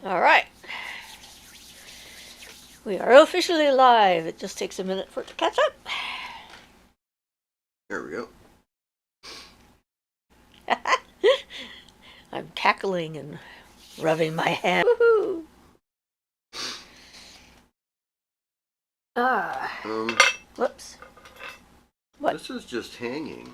All right. We are officially live. It just takes a minute for it to catch up. There we go. I'm cackling and rubbing my hand. Woohoo! Whoops. What? This is just hanging.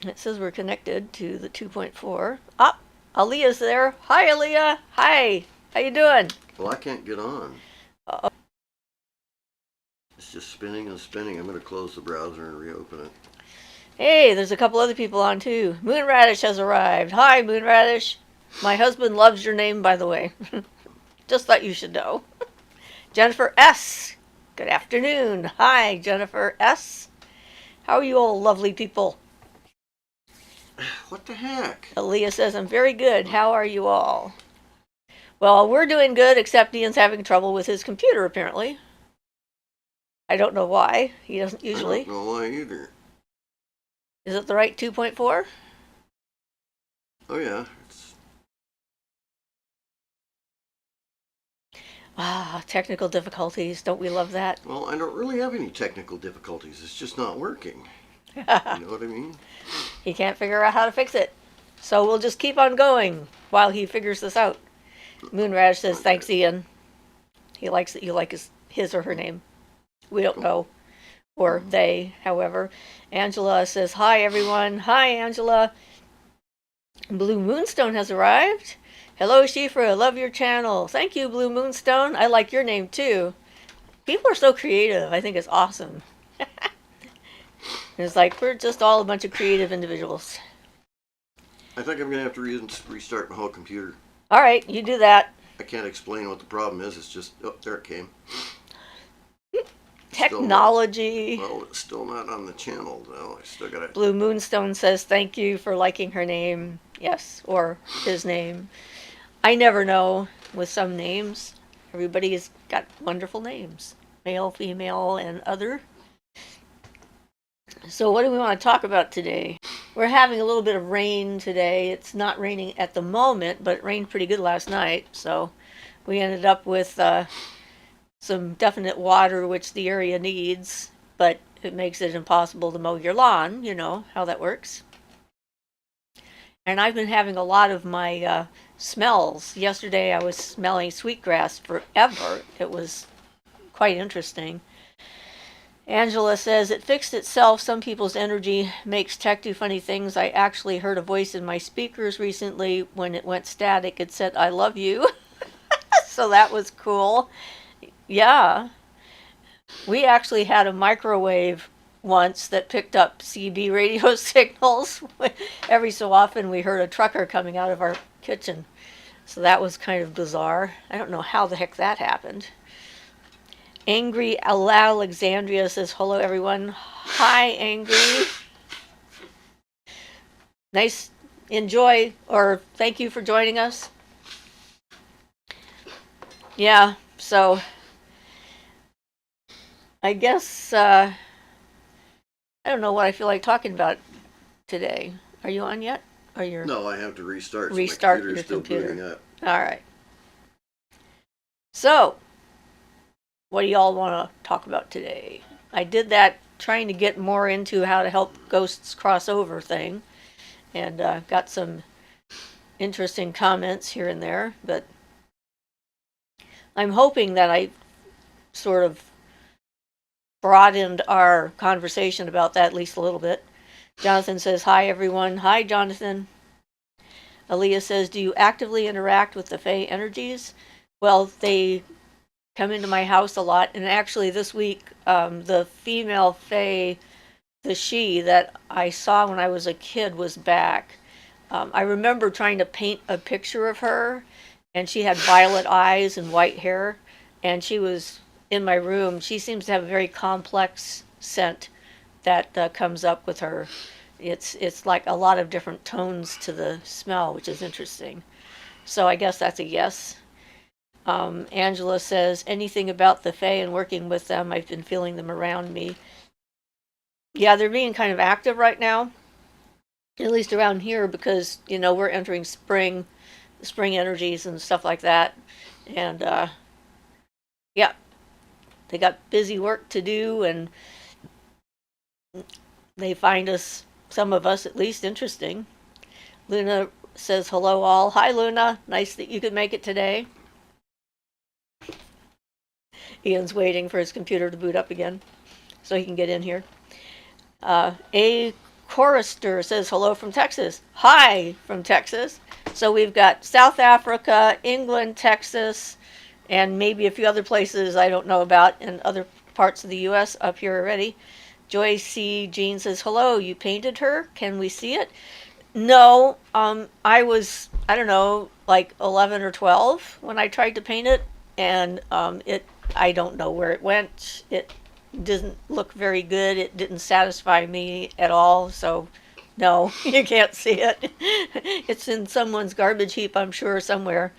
It says we're connected to the 2.4. Ah, Aaliyah's there. Hi, Aaliyah. Hi. How you doing? Well, I can't get on. Uh-oh. It's just spinning and spinning. I'm going to close the browser and reopen it. Hey, there's a couple other people on too. Moonradish has arrived. Hi, Moonradish. My husband loves your name, by the way. Just thought you should know. Jennifer S. Good afternoon. Hi, Jennifer S. How are you all lovely people? What the heck? Aaliyah says, I'm very good. How are you all? Well, we're doing good, except Ian's having trouble with his computer, apparently. I don't know why. He doesn't usually. I don't know why either. Is it the right 2.4? Oh, yeah. Technical difficulties. Don't we love that? Well, I don't really have any technical difficulties. It's just not working. You know what I mean? He can't figure out how to fix it. So we'll just keep on going while he figures this out. Moonraj says, thanks, Ian. He likes that you like his or her name. We don't know. Or they, however. Angela says, hi, everyone. Hi, Angela. Blue Moonstone has arrived. Hello, Siofra. Love your channel. Thank you, Blue Moonstone. I like your name, too. People are so creative. I think it's awesome. It's like we're just all a bunch of creative individuals. I think I'm going to have to restart my whole computer. All right, you do that. I can't explain what the problem is. It's just, oh, there it came. Technology. Well, it's still not on the channel, though. I still got it. Blue Moonstone says, thank you for liking her name. Yes, or his name. I never know with some names. Everybody's got wonderful names. Male, female, and other. So what do we want to talk about today? We're having a little bit of rain today. It's not raining at the moment, but it rained pretty good last night. So we ended up with some definite water, which the area needs, but it makes it impossible to mow your lawn. You know how that works. And I've been having a lot of my smells. Yesterday I was smelling sweetgrass forever. It was quite interesting. Angela says, it fixed itself. Some people's energy makes tech do funny things. I actually heard a voice in my speakers recently. When it went static, it said, I love you. So that was cool. Yeah. We actually had a microwave once that picked up CB radio signals. Every so often we heard a trucker coming out of our kitchen. So that was kind of bizarre. I don't know how the heck that happened. Angry Alexandria says, hello, everyone. Hi, Angry. Nice, enjoy, or thank you for joining us. Yeah, so I guess, I don't know what I feel like talking about today. Are you on yet? Or you're No, I have to restart. Restart so my your still computer. booting up. All right. So, what do y'all want to talk about today? I did that trying to get more into how to help ghosts cross over thing, and got some interesting comments here and there, but I'm hoping that I sort of broadened our conversation about that at least a little bit. Jonathan says, hi, everyone. Hi, Jonathan. Aaliyah says, do you actively interact with the Fae energies? Well, they come into my house a lot, and actually this week the female Fae, the she that I saw when I was a kid, was back. I remember trying to paint a picture of her, and she had violet eyes and white hair, and she was in my room. She seems to have a very complex scent that comes up with her. It's like a lot of different tones to the smell, which is interesting. So I guess that's a yes. Angela says, anything about the Fae and working with them, I've been feeling them around me. Yeah, they're being kind of active right now. at least around here, because we're entering spring energies and stuff like that, and yeah, they got busy work to do, and they find us, some of us at least, interesting. Luna says hello all. Hi Luna, nice that you could make it today. Ian's waiting for his computer to boot up again so he can get in here. A chorister says hello from Texas. Hi from Texas. So we've got South Africa, England, Texas, and maybe a few other places I don't know about in other parts of the U.S. up here already. Joy C. Jean says hello. You painted her? Can we see it? No, I was, I don't know, like 11 or 12 when I tried to paint it, and I don't know where it went. It didn't look very good. It didn't satisfy me at all, so no, you can't see it. It's in someone's garbage heap, I'm sure, somewhere.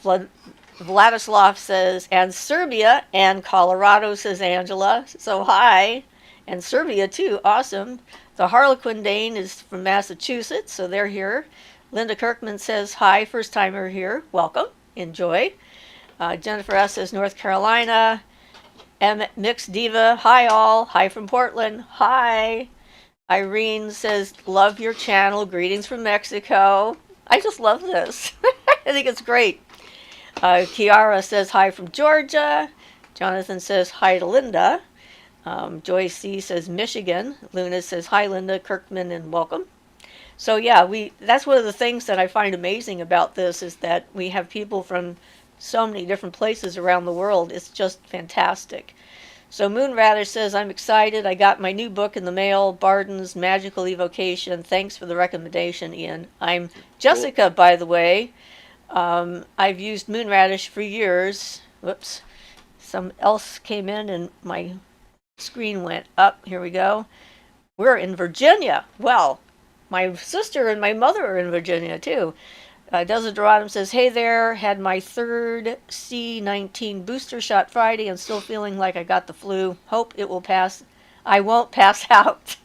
Vladislav says, and Serbia and Colorado, says Angela. So hi. And Serbia, too. Awesome. The Harlequin Dane is from Massachusetts, so they're here. Linda Kirkman says, hi, first timer here. Welcome. Enjoy. Jennifer S. says, North Carolina. Mixed Diva, hi all. Hi from Portland. Hi. Irene says, love your channel. Greetings from Mexico. I just love this. I think it's great. Kiara says, hi from Georgia. Jonathan says, hi to Linda. Joy C. says, Michigan. Luna says, hi Linda, Kirkman, and welcome. So yeah, that's one of the things that I find amazing about this, is that we have people from so many different places around the world. It's just fantastic. So Moonrather says, I'm excited. I got my new book in the mail, Barden's Magical Evocation. Thanks for the recommendation, Ian. I'm Jessica, by the way. I've used Moonradish for years. Whoops. Some else came in and my screen went up. Here we go. We're in Virginia. Well, my sister and my mother are in Virginia, too. Desideradum says, hey there, had my third C19 booster shot Friday and still feeling like I got the flu. Hope it will pass. I won't pass out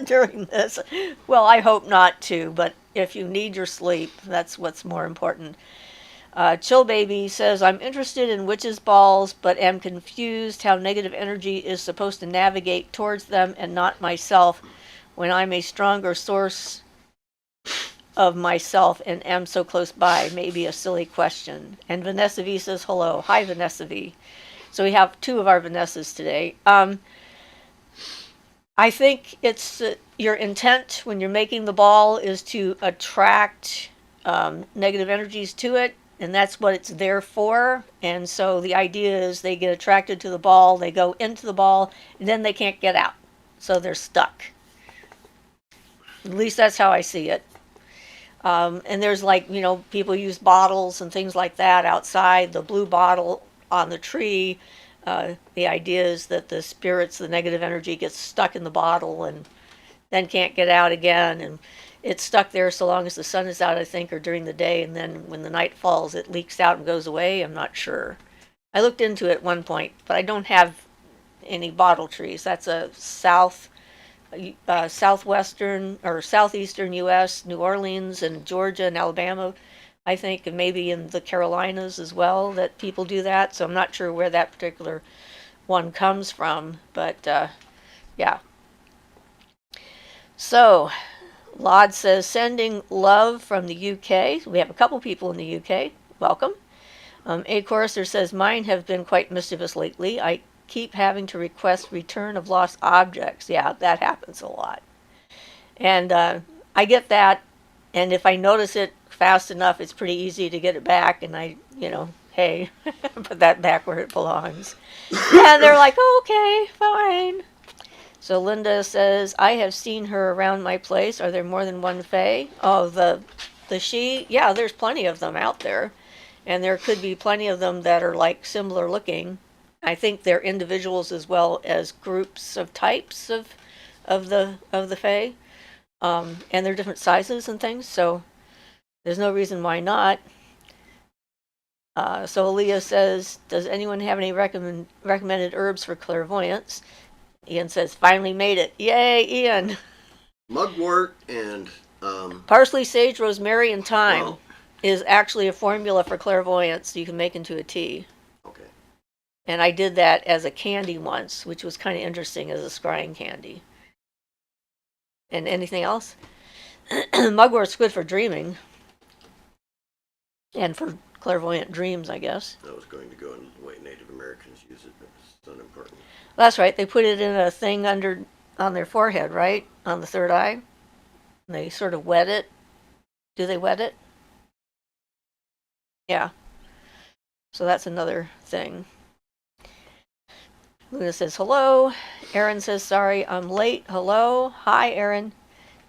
during this. Well, I hope not to, but if you need your sleep, that's what's more important. Chill Baby says, I'm interested in witches' balls, but am confused how negative energy is supposed to navigate towards them and not myself when I'm a stronger source of myself and am so close by. Maybe a silly question. And Vanessa V says hello. Hi, Vanessa V. So we have two of our Vanessas today. I think it's your intent when you're making the ball is to attract negative energies to it, and that's what it's there for. And so the idea is they get attracted to the ball, they go into the ball, and then they can't get out. So they're stuck. At least that's how I see it. And there's people use bottles and things like that outside. The blue bottle on the tree, the idea is that the spirits, the negative energy gets stuck in the bottle and then can't get out again. And it's stuck there so long as the sun is out, I think, or during the day. And then when the night falls, it leaks out and goes away. I'm not sure. I looked into it at one point, but I don't have any bottle trees. That's a southwestern or southeastern U.S., New Orleans and Georgia and Alabama, I think, and maybe in the Carolinas as well, that people do that. So I'm not sure where that particular one comes from, but yeah. So Laud says, sending love from the UK. We have a couple people in the UK. Welcome. A Chorister says, mine have been quite mischievous lately. I keep having to request return of lost objects. Yeah, that happens a lot. And I get that, and if I notice it fast enough, it's pretty easy to get it back, and hey, put that back where it belongs. And they're like, oh, okay, fine. So Linda says, I have seen her around my place. Are there more than one fae? Oh, the she? Yeah, there's plenty of them out there. And there could be plenty of them that are like similar looking. I think they're individuals as well as groups of types of the fae. And they're different sizes and things, so there's no reason why not. So Aaliyah says, does anyone have any recommended herbs for clairvoyance? Ian says, finally made it. Yay, Ian. Mugwort and Parsley, sage, rosemary, and thyme well, is actually a formula for clairvoyance you can make into a tea. okay. And I did that as a candy once, which was kind of interesting as a scrying candy. And anything else? Mugwort's good for dreaming and for clairvoyant dreams, I guess. I was going to go in the way Native Americans use it, but it's not important. That's right. They put it in a thing under on their forehead, right? On the third eye. And they sort of wet it. Do they wet it? Yeah. So that's another thing. Luna says hello. Aaron says sorry, I'm late. Hello. Hi, Aaron.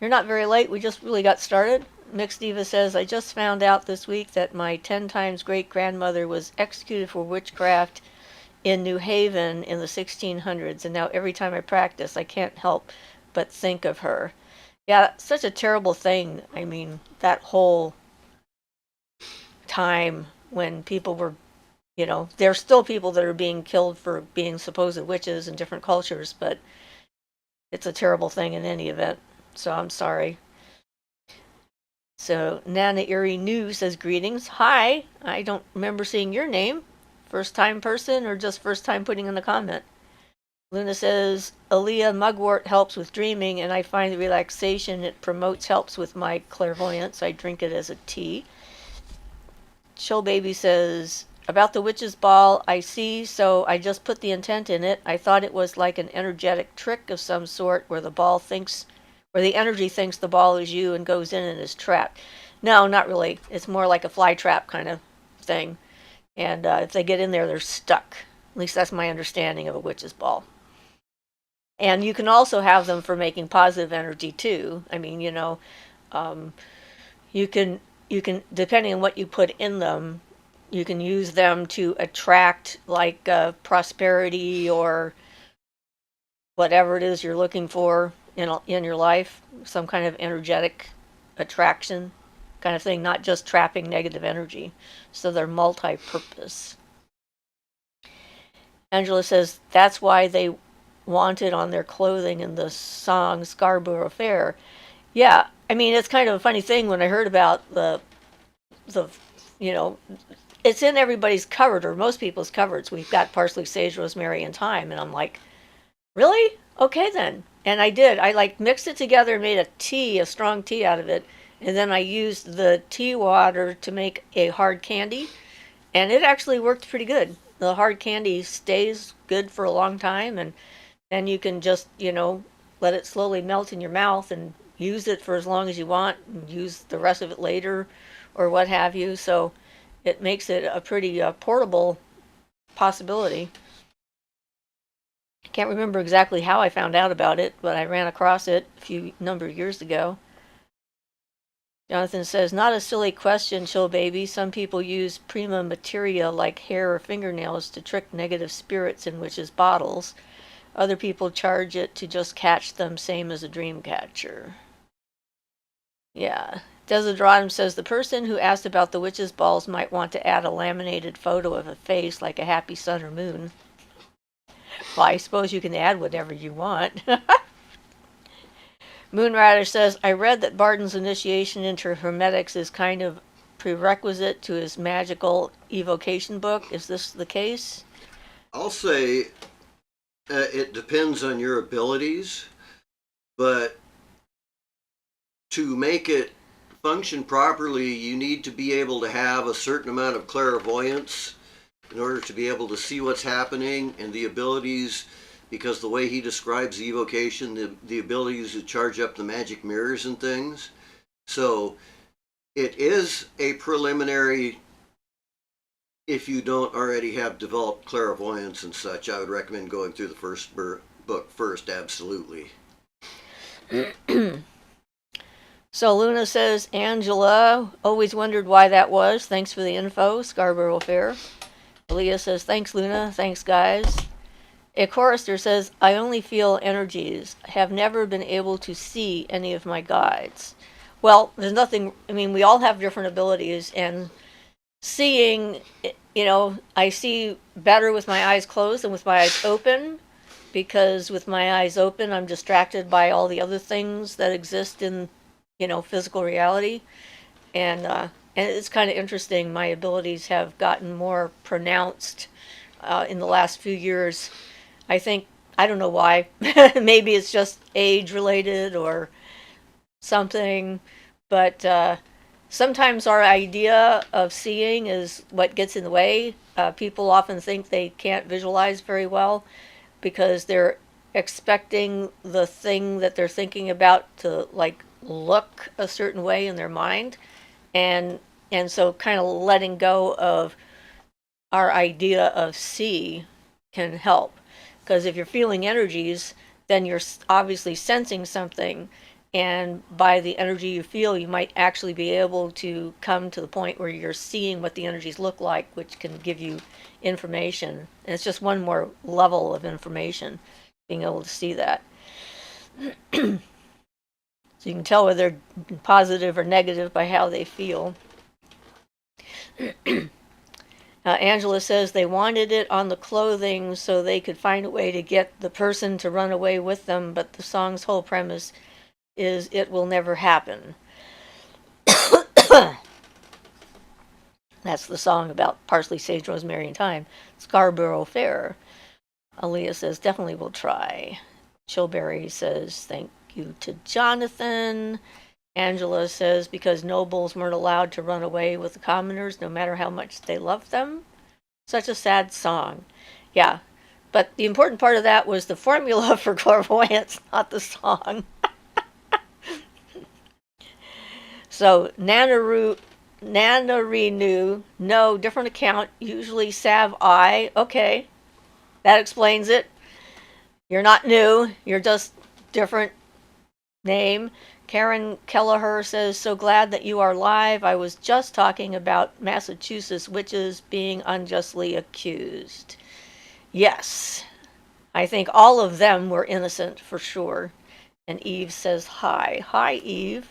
You're not very late. We just really got started. Mixed Diva says, I just found out this week that my 10 times great grandmother was executed for witchcraft in New Haven in the 1600s, and now every time I practice, I can't help but think of her. Yeah, such a terrible thing. I mean, that whole time when people were, there's still people that are being killed for being supposed witches in different cultures, but it's a terrible thing in any event. So I'm sorry. So Nana Erie New says greetings. Hi, I don't remember seeing your name. First time person or just first time putting in the comment? Luna says Aaliyah mugwort helps with dreaming, and I find the relaxation it promotes helps with my clairvoyance. I drink it as a tea. Chill Baby says about the witch's ball, I see, so I just put the intent in it. I thought it was like an energetic trick of some sort where the energy thinks the ball is you and goes in and is trapped. No, not really. It's more like a fly trap kind of thing. And if they get in there, they're stuck. At least that's my understanding of a witch's ball. And you can also have them for making positive energy too. I mean, you can depending on what you put in them, you can use them to attract like prosperity or whatever it is you're looking for in your life, some kind of energetic attraction kind of thing, not just trapping negative energy. So they're multi-purpose. Angela says that's why they want it on their clothing in the song Scarborough Fair. Yeah, I mean it's kind of a funny thing when I heard about the you know it's in everybody's cupboard or most people's cupboards. We've got parsley, sage, rosemary, and thyme, and I'm like, really? Okay then. And I did. I like mixed it together and made a strong tea out of it, and then I used the tea water to make a hard candy, and it actually worked pretty good. The hard candy stays good for a long time, and then you can just let it slowly melt in your mouth and use it for as long as you want, and use the rest of it later, or what have you. So it makes it a pretty portable possibility. I can't remember exactly how I found out about it, but I ran across it a few number of years ago. Jonathan says, not a silly question, chill baby. Some people use prima materia like hair or fingernails to trick negative spirits in witches' bottles. Other people charge it to just catch them, same as a dream catcher. Yeah. Desidratum says the person who asked about the witch's balls might want to add a laminated photo of a face like a happy sun or moon. Well, I suppose you can add whatever you want. Moonrider says, I read that Barton's initiation into Hermetics is kind of prerequisite to his magical evocation book. Is this the case? I'll say it depends on your abilities, but to make it function properly, you need to be able to have a certain amount of clairvoyance in order to be able to see what's happening, and the abilities, because the way he describes the evocation, the abilities to charge up the magic mirrors and things. So it is a preliminary. If you don't already have developed clairvoyance and such, I would recommend going through the first book first, absolutely. So Luna says, Angela, always wondered why that was. Thanks for the info, Scarborough Fair. Aaliyah says, thanks Luna, thanks guys. A chorister says, I only feel energies. Have never been able to see any of my guides. Well, there's nothing, I mean, we all have different abilities, and seeing, I see better with my eyes closed than with my eyes open, because with my eyes open, I'm distracted by all the other things that exist in, physical reality. And it's kind of interesting. My abilities have gotten more pronounced in the last few years. I think, I don't know why. Maybe it's just age related or something. But sometimes our idea of seeing is what gets in the way. People often think they can't visualize very well because they're expecting the thing that they're thinking about to like look a certain way in their mind, and so kind of letting go of our idea of see can help, because if you're feeling energies, then you're obviously sensing something, and by the energy you feel, you might actually be able to come to the point where you're seeing what the energies look like, which can give you information. And it's just one more level of information, being able to see that. So you can tell whether they're positive or negative by how they feel. Angela says they wanted it on the clothing so they could find a way to get the person to run away with them, but the song's whole premise is it will never happen. That's the song about parsley, sage, rosemary, and thyme. Scarborough Fair. Aaliyah says definitely will try. Chilberry says thank you to Jonathan. Angela says because nobles weren't allowed to run away with the commoners no matter how much they loved them. Such a sad song. Yeah, but the important part of that was the formula for clairvoyance, not the song. So Nanarinu, no, different account, usually Sav I. Okay, that explains it. You're not new, you're just different name. Karen Kelleher says, so glad that you are live. I was just talking about Massachusetts witches being unjustly accused. Yes, I think all of them were innocent for sure. And Eve says, hi. Hi, Eve.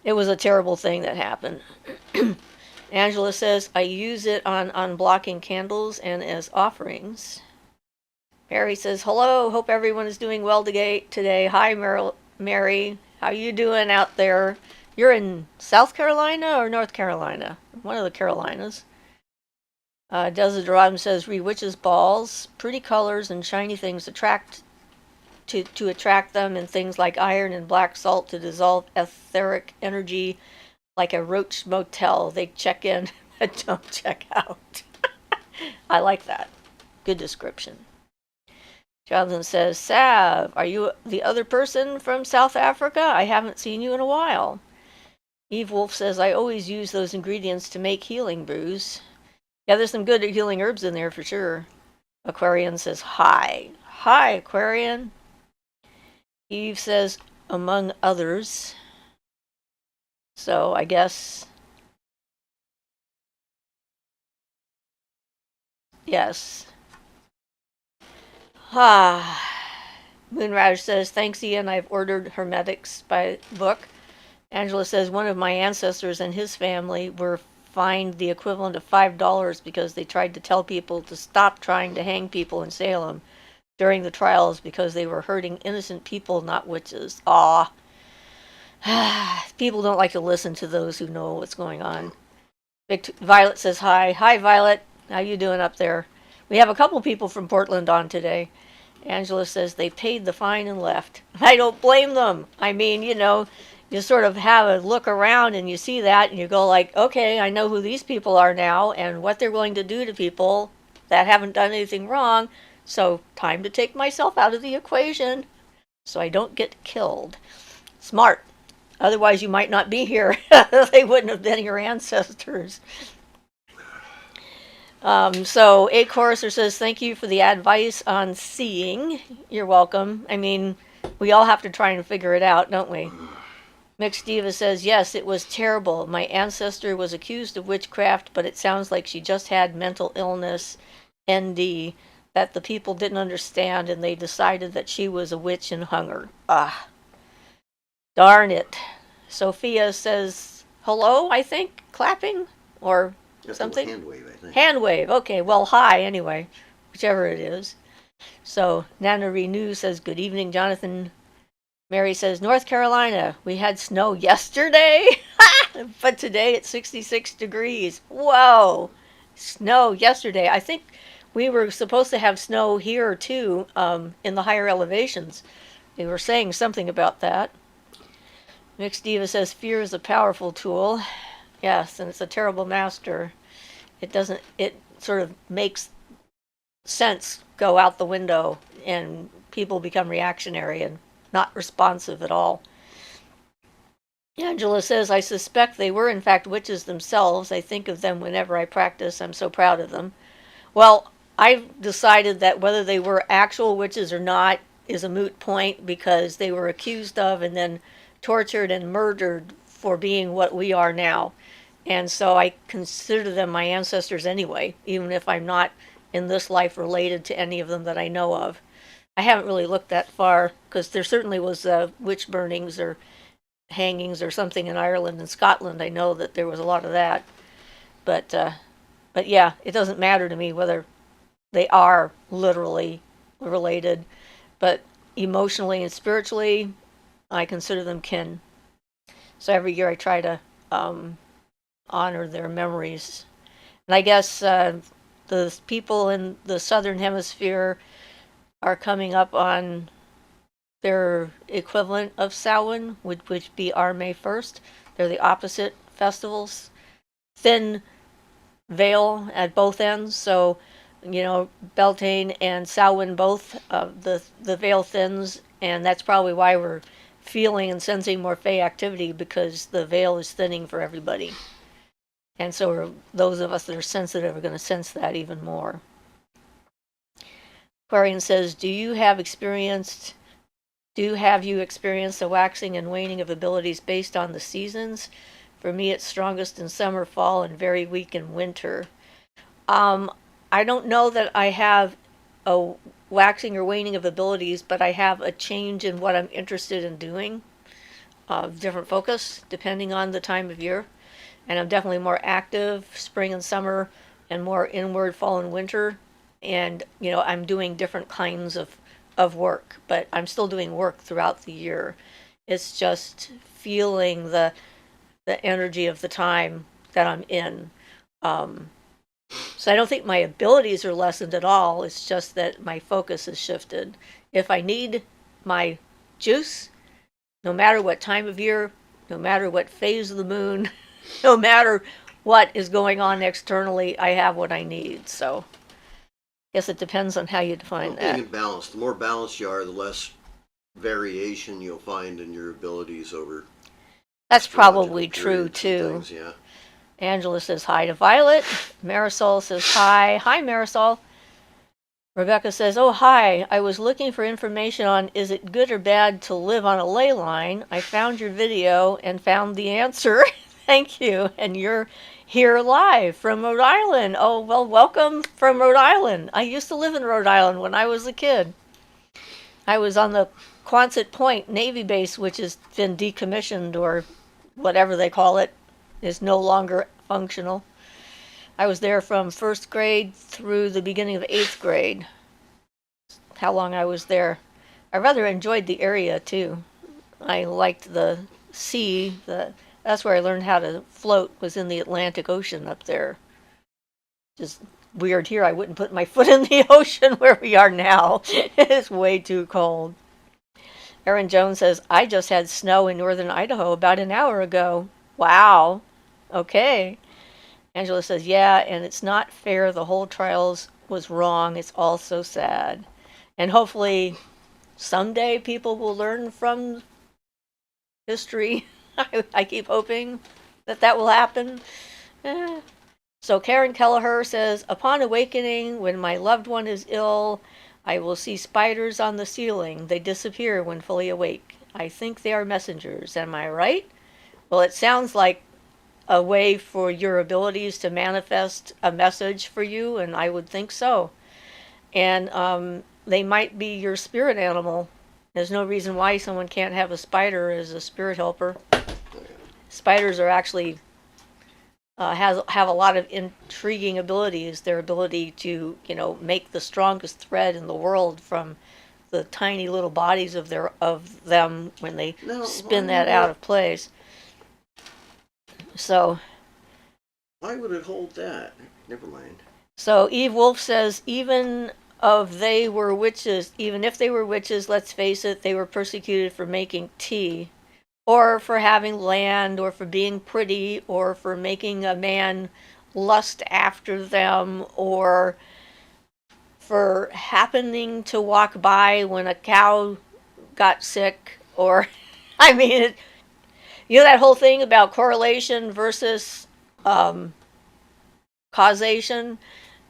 It was a terrible thing that happened. Angela says, I use it on unblocking candles and as offerings. Mary says, hello, hope everyone is doing well today. Hi, Mary. How you doing out there? You're in South Carolina or North Carolina? One of the Carolinas. Desiderata says, read witches' balls. Pretty colors and shiny things attract to attract them, and things like iron and black salt to dissolve etheric energy like a roach motel. They check in but don't check out. I like that. Good description. Jonathan says, Sav, are you the other person from South Africa? I haven't seen you in a while. Eve Wolf says, I always use those ingredients to make healing brews. Yeah, there's some good healing herbs in there for sure. Aquarian says, hi. Hi, Aquarian. Eve says, among others. So I guess, yes. Moonraj says, thanks, Ian. I've ordered Hermetics by book. Angela says, one of my ancestors and his family were fined the equivalent of $5 because they tried to tell people to stop trying to hang people in Salem during the trials because they were hurting innocent people, not witches. Aw. People don't like to listen to those who know what's going on. Violet says hi. Hi, Violet. How you doing up there? We have a couple people from Portland on today. Angela says they paid the fine and left. I don't blame them. I mean, you sort of have a look around and you see that and you go like, okay, I know who these people are now and what they're going to do to people that haven't done anything wrong. So time to take myself out of the equation so I don't get killed. Smart. Otherwise you might not be here. They wouldn't have been your ancestors. So A Choruser says, thank you for the advice on seeing. You're welcome. I mean, we all have to try and figure it out, don't we? Mixed Diva says, yes, it was terrible. My ancestor was accused of witchcraft, but it sounds like she just had mental illness, ND, that the people didn't understand, and they decided that she was a witch and hung her. Ah, darn it. Sophia says, hello, I think, clapping, or something? Hand wave, I think. Hand wave. Okay, well, hi, anyway. whichever it is. So Nana Renew says, good evening, Jonathan. Mary says, North Carolina, we had snow yesterday, but today it's 66 degrees. Whoa, snow yesterday. I think we were supposed to have snow here too, in the higher elevations. They were saying something about that. Mixed Diva says, fear is a powerful tool. Yes, and it's a terrible master. It sort of makes sense go out the window and people become reactionary and not responsive at all. Angela says, I suspect they were in fact witches themselves. I think of them whenever I practice. I'm so proud of them. Well, I've decided that whether they were actual witches or not is a moot point because they were accused of and then tortured and murdered for being what we are now. And so I consider them my ancestors anyway, even if I'm not in this life related to any of them that I know of. I haven't really looked that far because there certainly was witch burnings or hangings or something in Ireland and Scotland. I know that there was a lot of that. But yeah, it doesn't matter to me whether they are literally related, but emotionally and spiritually, I consider them kin. So every year I try to honor their memories. And I guess the people in the southern hemisphere are coming up on their equivalent of Samhain, which be our May 1st. They're the opposite festivals. Thin veil at both ends, so Beltane and Samhain both, the veil thins, and that's probably why we're feeling and sensing more Fey activity, because the veil is thinning for everybody. And so those of us that are sensitive are going to sense that even more. Aquarian says, do you have you experienced the waxing and waning of abilities based on the seasons? For me, it's strongest in summer, fall, and very weak in winter. I don't know that I have a waxing or waning of abilities, but I have a change in what I'm interested in doing, different focus depending on the time of year. And I'm definitely more active spring and summer and more inward fall and winter. And, I'm doing different kinds of work, but I'm still doing work throughout the year. It's just feeling the energy of the time that I'm in. So I don't think my abilities are lessened at all. It's just that my focus has shifted. If I need my juice, no matter what time of year, no matter what phase of the moon, no matter what is going on externally, I have what I need. So I guess it depends on how you define that. Being balanced. The more balanced you are, the less variation you'll find in your abilities over. That's probably true too. Things, yeah. Angela says hi to Violet. Marisol says hi. Hi, Marisol. Rebecca says, oh, hi. I was looking for information on is it good or bad to live on a ley line. I found your video and found the answer. Thank you. And you're here live from Rhode Island. Oh, well, welcome from Rhode Island. I used to live in Rhode Island when I was a kid. I was on the Quonset Point Navy base, which has been decommissioned, or whatever they call it, is no longer functional. I was there from first grade through the beginning of 8th grade. How long I was there. I rather enjoyed the area too. I liked the sea. That's where I learned how to float, was in the Atlantic Ocean up there. Just weird here. I wouldn't put my foot in the ocean where we are now. It's way too cold. Erin Jones says, I just had snow in northern Idaho about an hour ago. Wow. Okay. Angela says, yeah, and it's not fair. The whole trials was wrong. It's all so sad. And hopefully someday people will learn from history. I keep hoping that will happen. So Karen Kelleher says, upon awakening, when my loved one is ill, I will see spiders on the ceiling. They disappear when fully awake. I think they are messengers. Am I right? Well, it sounds like a way for your abilities to manifest a message for you, and I would think so. And they might be your spirit animal. There's no reason why someone can't have a spider as a spirit helper. Spiders are actually have a lot of intriguing abilities. Their ability to, make the strongest thread in the world from the tiny little bodies of them when they Now, spin that out of place. So why would it hold that? Never mind. So Eve Wolf says, even if they were witches, let's face it, they were persecuted for making tea, or for having land, or for being pretty, or for making a man lust after them, or for happening to walk by when a cow got sick, or, I mean, that whole thing about correlation versus causation.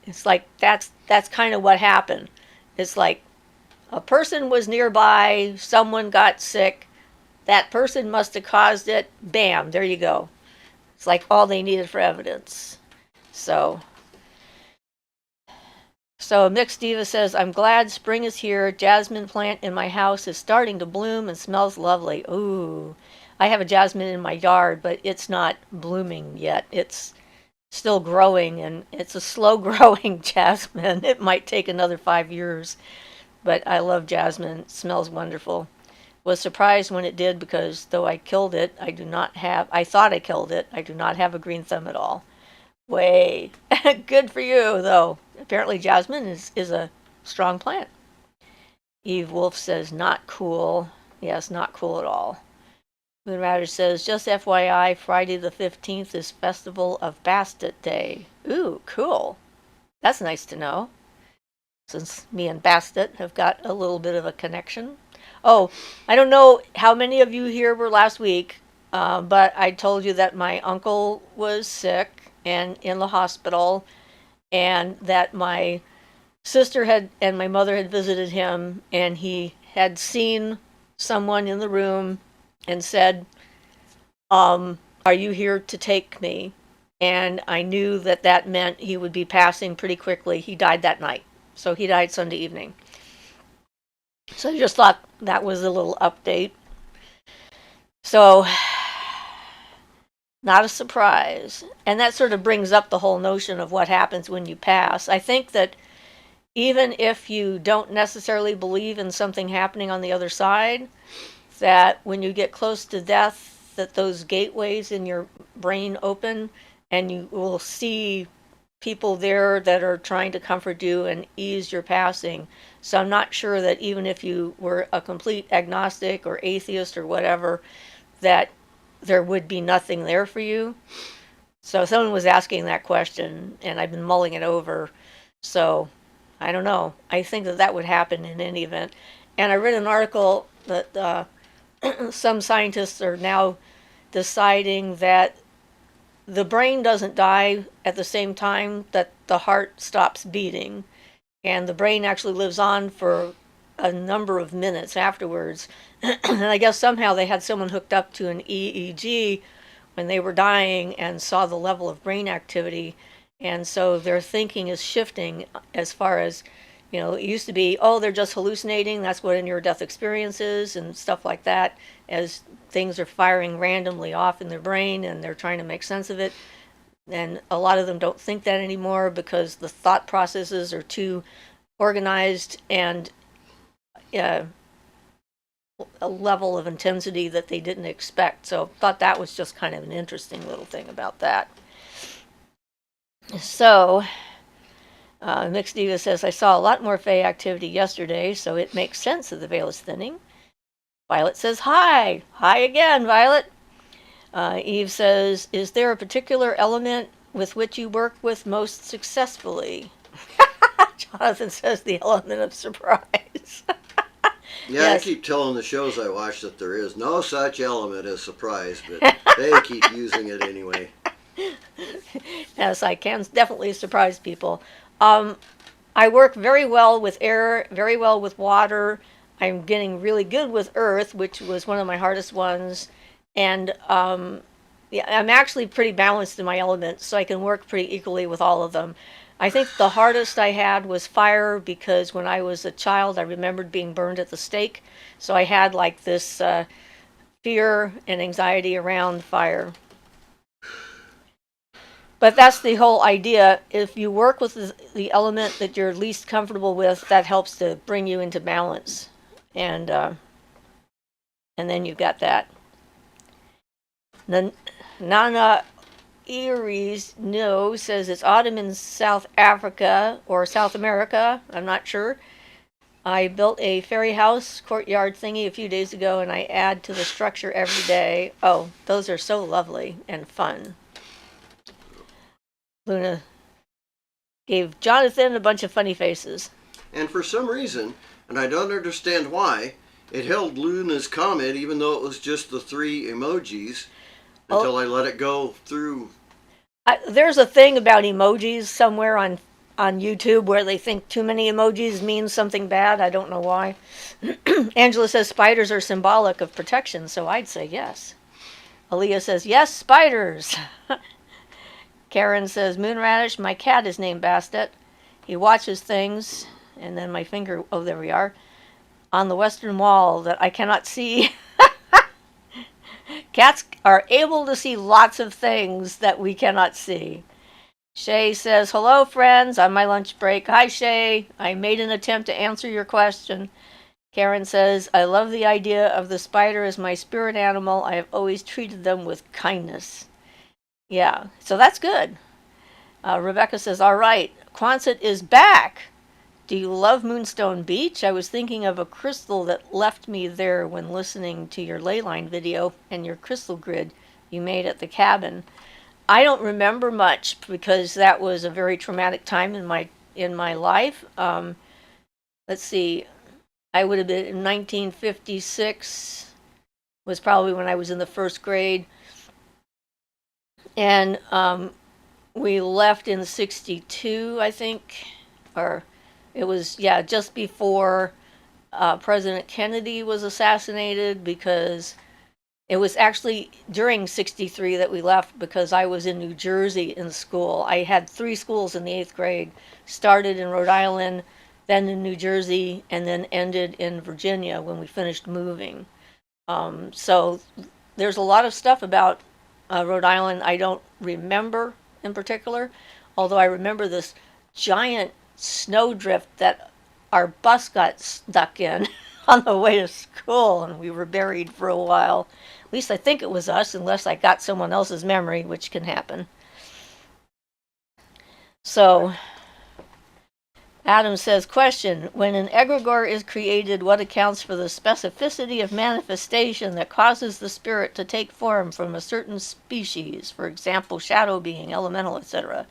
It's like that's kind of what happened. It's like a person was nearby, someone got sick, that person must have caused it. Bam, there you go. It's like all they needed for evidence. So Mixed Diva says, I'm glad spring is here. Jasmine plant in my house is starting to bloom and smells lovely. Ooh. I have a jasmine in my yard, but it's not blooming yet. It's still growing, and it's a slow growing jasmine. It might take another 5 years, but I love jasmine. It smells wonderful. Was surprised when it did because though I killed it, I thought I killed it. I do not have a green thumb at all. Way. Good for you, though. Apparently jasmine is a strong plant. Eve Wolf says, not cool. Yes, not cool at all. Moon Rider says, just FYI, Friday the 15th is Festival of Bastet Day. Ooh, cool. That's nice to know, since me and Bastet have got a little bit of a connection. Oh, I don't know how many of you here were last week, but I told you that my uncle was sick and in the hospital, and that my sister and my mother had visited him, and he had seen someone in the room and said, are you here to take me? And I knew that meant he would be passing pretty quickly. He died that night. So he died Sunday evening. So I just thought that was a little update. So, not a surprise. And that sort of brings up the whole notion of what happens when you pass. I think that even if you don't necessarily believe in something happening on the other side, that when you get close to death, that those gateways in your brain open and you will see people there that are trying to comfort you and ease your passing. So I'm not sure that even if you were a complete agnostic or atheist or whatever, that there would be nothing there for you. So someone was asking that question, and I've been mulling it over. So I don't know. I think that would happen in any event. And I read an article that some scientists are now deciding that the brain doesn't die at the same time that the heart stops beating, and the brain actually lives on for a number of minutes afterwards. And I guess somehow they had someone hooked up to an EEG when they were dying and saw the level of brain activity, and so their thinking is shifting as far as, it used to be, oh, they're just hallucinating, that's what a near-death experience is, and stuff like that, as things are firing randomly off in their brain and they're trying to make sense of it. And a lot of them don't think that anymore because the thought processes are too organized and a level of intensity that they didn't expect. So I thought that was just kind of an interesting little thing about that. So Mixed Diva says, I saw a lot more Fae activity yesterday, so it makes sense that the veil is thinning. Violet says, hi. Hi again, Violet. Eve says, is there a particular element with which you work with most successfully? Jonathan says, the element of surprise. Yeah, yes. I keep telling the shows I watch that there is no such element as surprise, but they keep using it anyway. Yes, I can definitely surprise people. I work very well with air, very well with water. I'm getting really good with earth, which was one of my hardest ones. And yeah, I'm actually pretty balanced in my elements, so I can work pretty equally with all of them. I think the hardest I had was fire, because when I was a child, I remembered being burned at the stake. So I had like this fear and anxiety around fire. But that's the whole idea. If you work with the element that you're least comfortable with, that helps to bring you into balance, and then you've got that. Nana Eries no says it's autumn in South Africa or South America. I'm not sure. I built a fairy house courtyard thingy a few days ago, and I add to the structure every day. Oh, those are so lovely and fun. Luna gave Jonathan a bunch of funny faces. And for some reason, and I don't understand why, it held Luna's comment even though it was just the 3 emojis until I let it go through. There's a thing about emojis somewhere on YouTube where they think too many emojis means something bad. I don't know why. Angela says spiders are symbolic of protection, so I'd say yes. Aaliyah says, yes, spiders. Karen says, Moonradish, my cat is named Bastet. He watches things, and then my finger, oh, there we are, on the western wall that I cannot see. Cats are able to see lots of things that we cannot see. Shay says, hello, friends, on my lunch break. Hi, Shay. I made an attempt to answer your question. Karen says, I love the idea of the spider as my spirit animal. I have always treated them with kindness. Yeah, so that's good. Rebecca says, all right, Quonset is back. Do you love Moonstone Beach? I was thinking of a crystal that left me there when listening to your leyline video and your crystal grid you made at the cabin. I don't remember much because that was a very traumatic time in my life. Let's see, I would have been in 1956 was probably when I was in the first grade, and we left in 62, I think, or it was just before President Kennedy was assassinated, because it was actually during 63 that we left because I was in New Jersey in school. I had 3 schools in the 8th grade, started in Rhode Island, then in New Jersey, and then ended in Virginia when we finished moving. So there's a lot of stuff about Rhode Island I don't remember in particular, although I remember this giant snowdrift that our bus got stuck in on the way to school, and we were buried for a while. At least I think it was us, unless I got someone else's memory, which can happen. So, Adam says, question, when an egregore is created, what accounts for the specificity of manifestation that causes the spirit to take form from a certain species, for example, shadow being, elemental, etc.?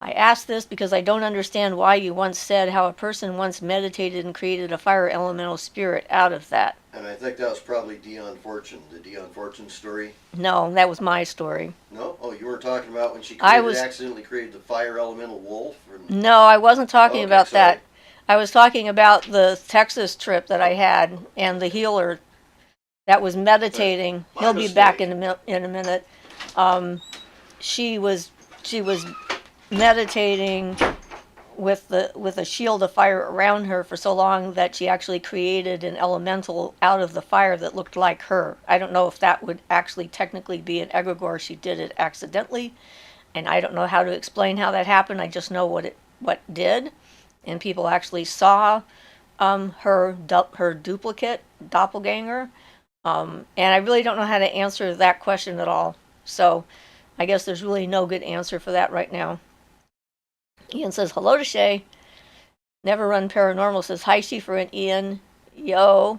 I ask this because I don't understand why you once said how a person once meditated and created a fire elemental spirit out of that. And I think that was probably Dion Fortune, the Dion Fortune story. No, that was my story. No? Oh, you were talking about when she accidentally created the fire elemental wolf? No, I wasn't talking about that. I was talking about the Texas trip that I had and the healer that was meditating. He'll be back in a minute. She was meditating with a shield of fire around her for so long that she actually created an elemental out of the fire that looked like her. I don't know if that would actually technically be an egregore. She did it accidentally, and I don't know how to explain how that happened. I just know what did, and people actually saw her duplicate, doppelganger, and I really don't know how to answer that question at all. So I guess there's really no good answer for that right now. Ian says, hello to Shay. Never Run Paranormal says, hi, Siofra and Ian. Yo.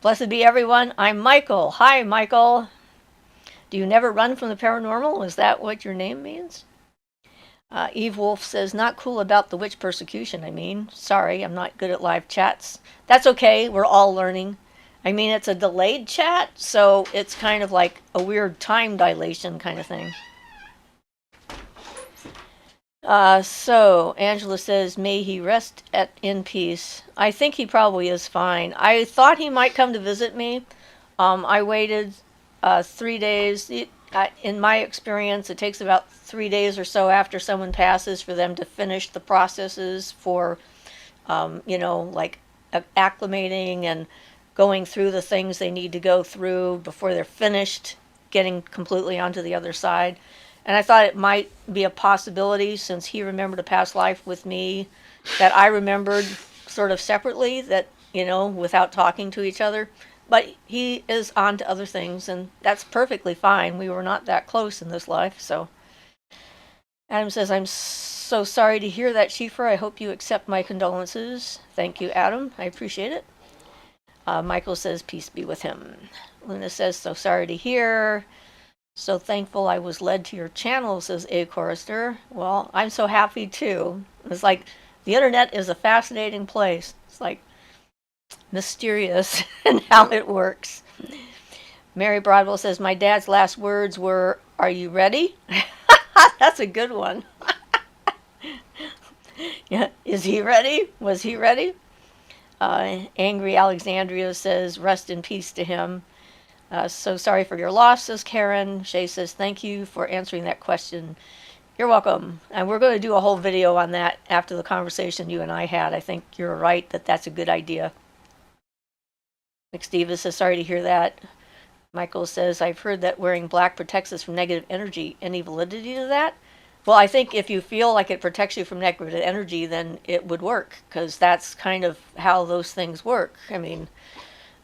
Blessed be everyone. I'm Michael. Hi, Michael. Do you never run from the paranormal? Is that what your name means? Eve Wolf says, not cool about the witch persecution, I mean. Sorry, I'm not good at live chats. That's okay. We're all learning. I mean, it's a delayed chat, so it's kind of like a weird time dilation kind of thing. So, Angela says, may he rest in peace. I think he probably is fine. I thought he might come to visit me. I waited 3 days. In my experience, it takes about 3 days or so after someone passes for them to finish the processes for, like acclimating and going through the things they need to go through before they're finished getting completely onto the other side. And I thought it might be a possibility, since he remembered a past life with me that I remembered sort of separately, that, without talking to each other. But he is on to other things, and that's perfectly fine. We were not that close in this life, so. Adam says, I'm so sorry to hear that, Siofra. I hope you accept my condolences. Thank you, Adam. I appreciate it. Michael says, peace be with him. Luna says, so sorry to hear. So thankful I was led to your channel, says A Chorister. Well, I'm so happy too. It's like the internet is a fascinating place. It's like mysterious in how it works. Mary Broadwell says, my dad's last words were, are you ready? That's a good one. Yeah, is he ready? Was he ready? Angry Alexandria says, rest in peace to him. So sorry for your loss, says Karen. Shay says, thank you for answering that question. You're welcome. And we're going to do a whole video on that after the conversation you and I had. I think you're right that that's a good idea. McSteva says, sorry to hear that. Michael says, I've heard that wearing black protects us from negative energy. Any validity to that? Well, I think if you feel like it protects you from negative energy, then it would work, because that's kind of how those things work. I mean,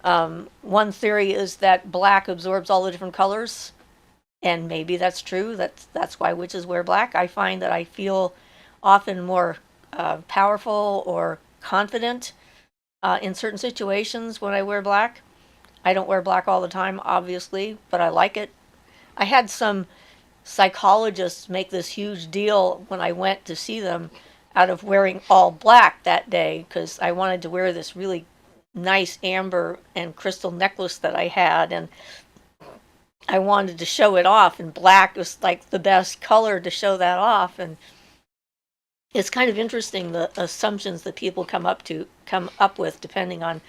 one theory is that black absorbs all the different colors, and maybe that's true. That's why witches wear black. I find that I feel often more powerful or confident in certain situations when I wear black. I don't wear black all the time, obviously, but I like it. I had some psychologists make this huge deal when I went to see them out of wearing all black that day, because I wanted to wear this really nice amber and crystal necklace that I had, and I wanted to show it off, and black was like the best color to show that off. And it's kind of interesting, the assumptions that people come up with depending on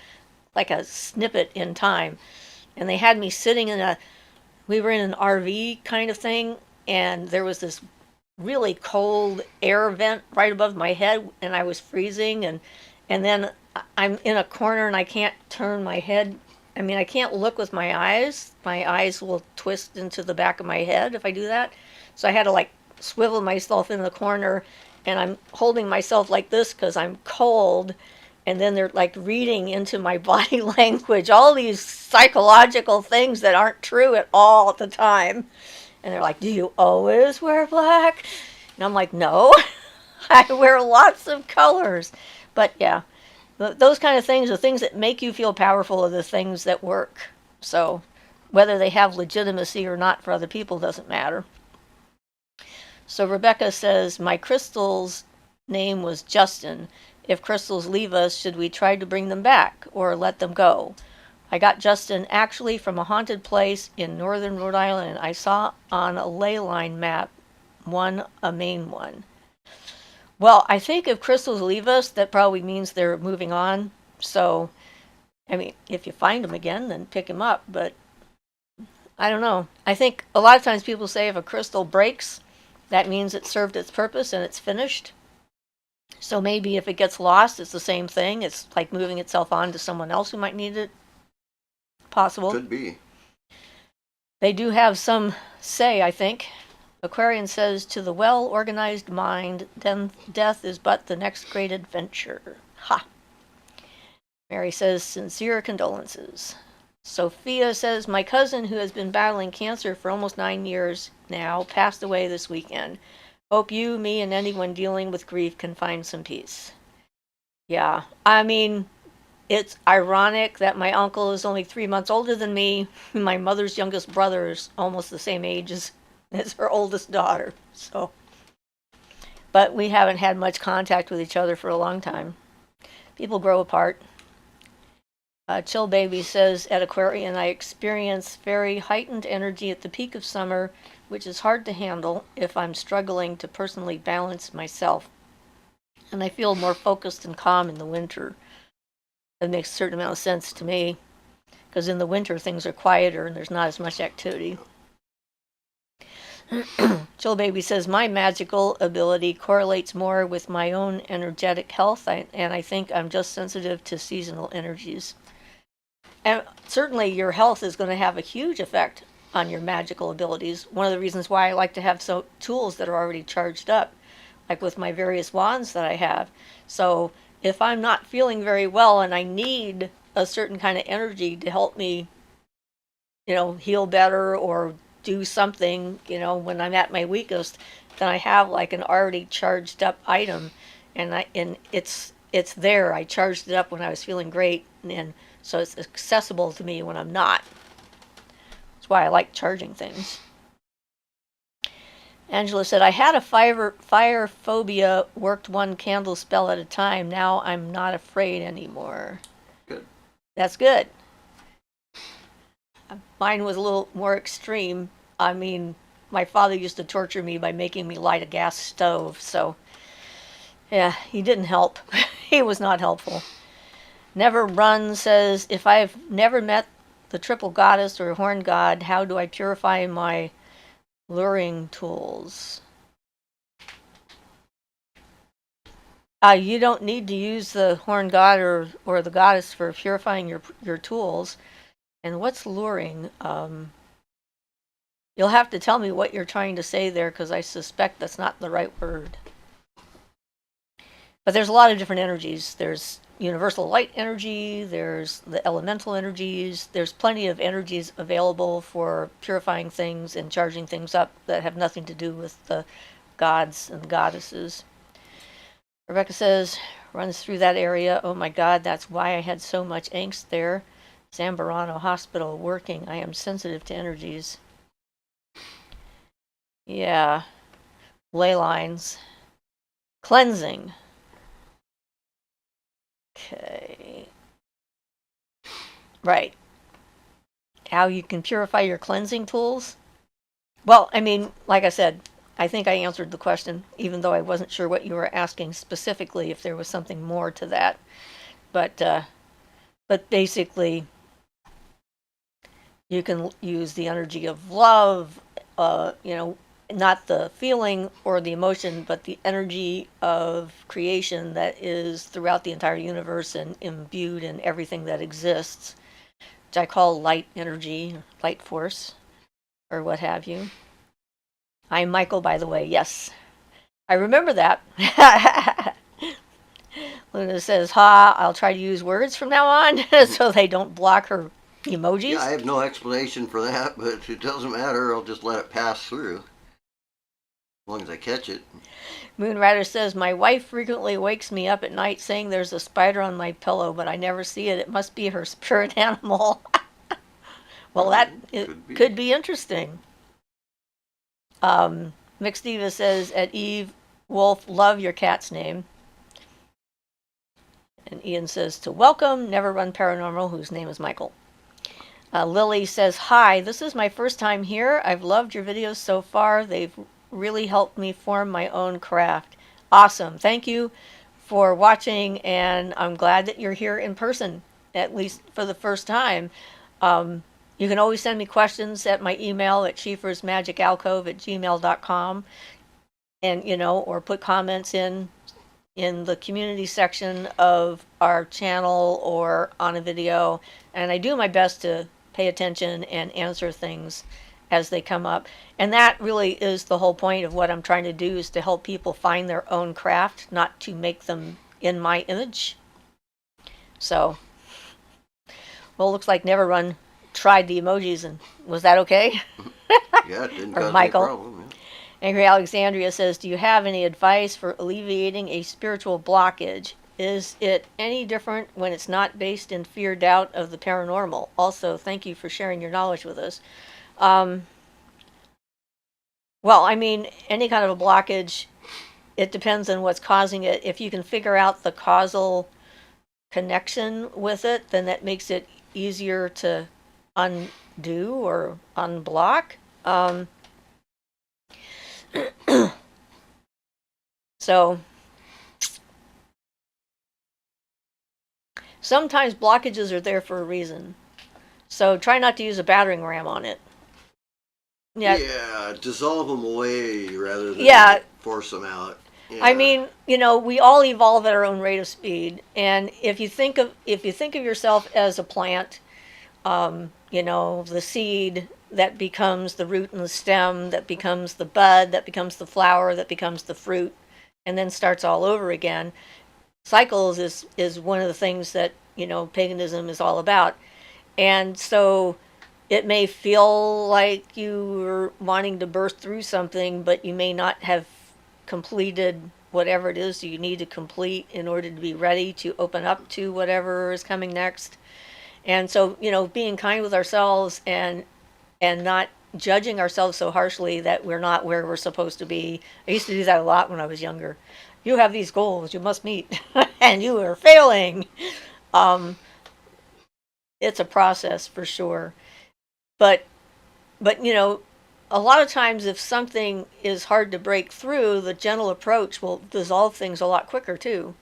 like a snippet in time. And they had me sitting we were in an RV kind of thing, and there was this really cold air vent right above my head, and I was freezing, and then I'm in a corner and I can't turn my head. I mean, I can't look with my eyes. My eyes will twist into the back of my head if I do that. So I had to like swivel myself in the corner, and I'm holding myself like this because I'm cold. And then they're like reading into my body language, all these psychological things that aren't true at all at the time. And they're like, do you always wear black? And I'm like, no, I wear lots of colors. But yeah, those kind of things, the things that make you feel powerful, are the things that work. So whether they have legitimacy or not for other people doesn't matter. So Rebecca says, my crystal's name was Justin. If crystals leave us, should we try to bring them back or let them go? I got Justin actually from a haunted place in northern Rhode Island. I saw on a ley line map, a main one. Well, I think if crystals leave us, that probably means they're moving on. So, I mean, if you find them again, then pick them up. But I don't know. I think a lot of times people say if a crystal breaks, that means it served its purpose and it's finished. So maybe if it gets lost, it's the same thing. It's like moving itself on to someone else who might need it. Possible. Could be. They do have some say, I think. Aquarian says, to the well-organized mind, then death is but the next great adventure. Ha! Mary says, sincere condolences. Sophia says, my cousin, who has been battling cancer for almost 9 years now, passed away this weekend. Hope you, me, and anyone dealing with grief can find some peace. Yeah, I mean, it's ironic that my uncle is only 3 months older than me. My mother's youngest brother is almost the same age as her oldest daughter. So, but we haven't had much contact with each other for a long time. People grow apart. Chill Baby says, at Aquarian, I experience very heightened energy at the peak of summer, which is hard to handle if I'm struggling to personally balance myself. And I feel more focused and calm in the winter. That makes a certain amount of sense to me, because in the winter things are quieter and there's not as much activity. Chill Baby says, my magical ability correlates more with my own energetic health, and I think I'm just sensitive to seasonal energies. And certainly your health is going to have a huge effect on your magical abilities. One of the reasons why I like to have tools that are already charged up, like with my various wands that I have. So if I'm not feeling very well and I need a certain kind of energy to help me, heal better or do something, when I'm at my weakest, then I have like an already charged up item, and it's there. I charged it up when I was feeling great, and so it's accessible to me when I'm not. That's why I like charging things. Angela said, I had a fire phobia, worked one candle spell at a time. Now I'm not afraid anymore. Good. That's good. Mine was a little more extreme. I mean, my father used to torture me by making me light a gas stove, so yeah, he didn't help. He was not helpful. Never Run says, if I've never met the triple goddess or horn god, how do I purify my luring tools? You don't need to use the horn god or the goddess for purifying your tools. And what's luring? You'll have to tell me what you're trying to say there, because I suspect that's not the right word. But there's a lot of different energies. There's universal light energy, there's the elemental energies, there's plenty of energies available for purifying things and charging things up that have nothing to do with the gods and goddesses. Rebecca says, runs through that area. Oh my God, that's why I had so much angst there. Zambarano Hospital, working. I am sensitive to energies. Yeah. Ley lines. Cleansing. Okay. Right. How you can purify your cleansing tools? Well, I mean, like I said, I think I answered the question, even though I wasn't sure what you were asking specifically, if there was something more to that. But basically, you can use the energy of love, not the feeling or the emotion, but the energy of creation that is throughout the entire universe and imbued in everything that exists, which I call light energy, light force, or what have you. I'm Michael, by the way. Yes, I remember that. Luna says, ha, I'll try to use words from now on so they don't block her emojis. Yeah, I have no explanation for that, but it doesn't matter. I'll just let it pass through. As long as I catch it. Moonrider says, my wife frequently wakes me up at night saying there's a spider on my pillow, but I never see it. It must be her spirit animal. Well, that could be interesting. Mixed Diva says, at Eve Wolf, love your cat's name. And Ian says, to welcome Never Run Paranormal, whose name is Michael. Lily says, hi, this is my first time here. I've loved your videos so far. They've really helped me form my own craft. Awesome. Thank you for watching, and I'm glad that you're here in person, at least for the first time. You can always send me questions at my email at shiefrasmagicalcove@gmail.com, and or put comments in the community section of our channel or on a video, and I do my best to pay attention and answer things as they come up. And that really is the whole point of what I'm trying to do, is to help people find their own craft, not to make them in my image. So, well, it looks like Never Run tried the emojis, and was that okay? Yeah, it didn't Or cause Michael. any problem. Yeah. Angry Alexandria says, do you have any advice for alleviating a spiritual blockage? Is it any different when it's not based in fear, doubt of the paranormal? Also, thank you for sharing your knowledge with us. Well, I mean, any kind of a blockage, it depends on what's causing it. If you can figure out the causal connection with it, then that makes it easier to undo or unblock. So sometimes blockages are there for a reason. So try not to use a battering ram on it. Yeah, dissolve them away rather than force them out. Yeah. I mean, we all evolve at our own rate of speed, and if you think of yourself as a plant, the seed that becomes the root and the stem, that becomes the bud, that becomes the flower, that becomes the fruit, and then starts all over again. Cycles is one of the things that, paganism is all about. And so it may feel like you're wanting to burst through something, but you may not have completed whatever it is you need to complete in order to be ready to open up to whatever is coming next. And so, being kind with ourselves and not judging ourselves so harshly that we're not where we're supposed to be. I used to do that a lot when I was younger. You have these goals you must meet, and you are failing. Um, it's a process for sure, but a lot of times if something is hard to break through, the gentle approach will dissolve things a lot quicker too.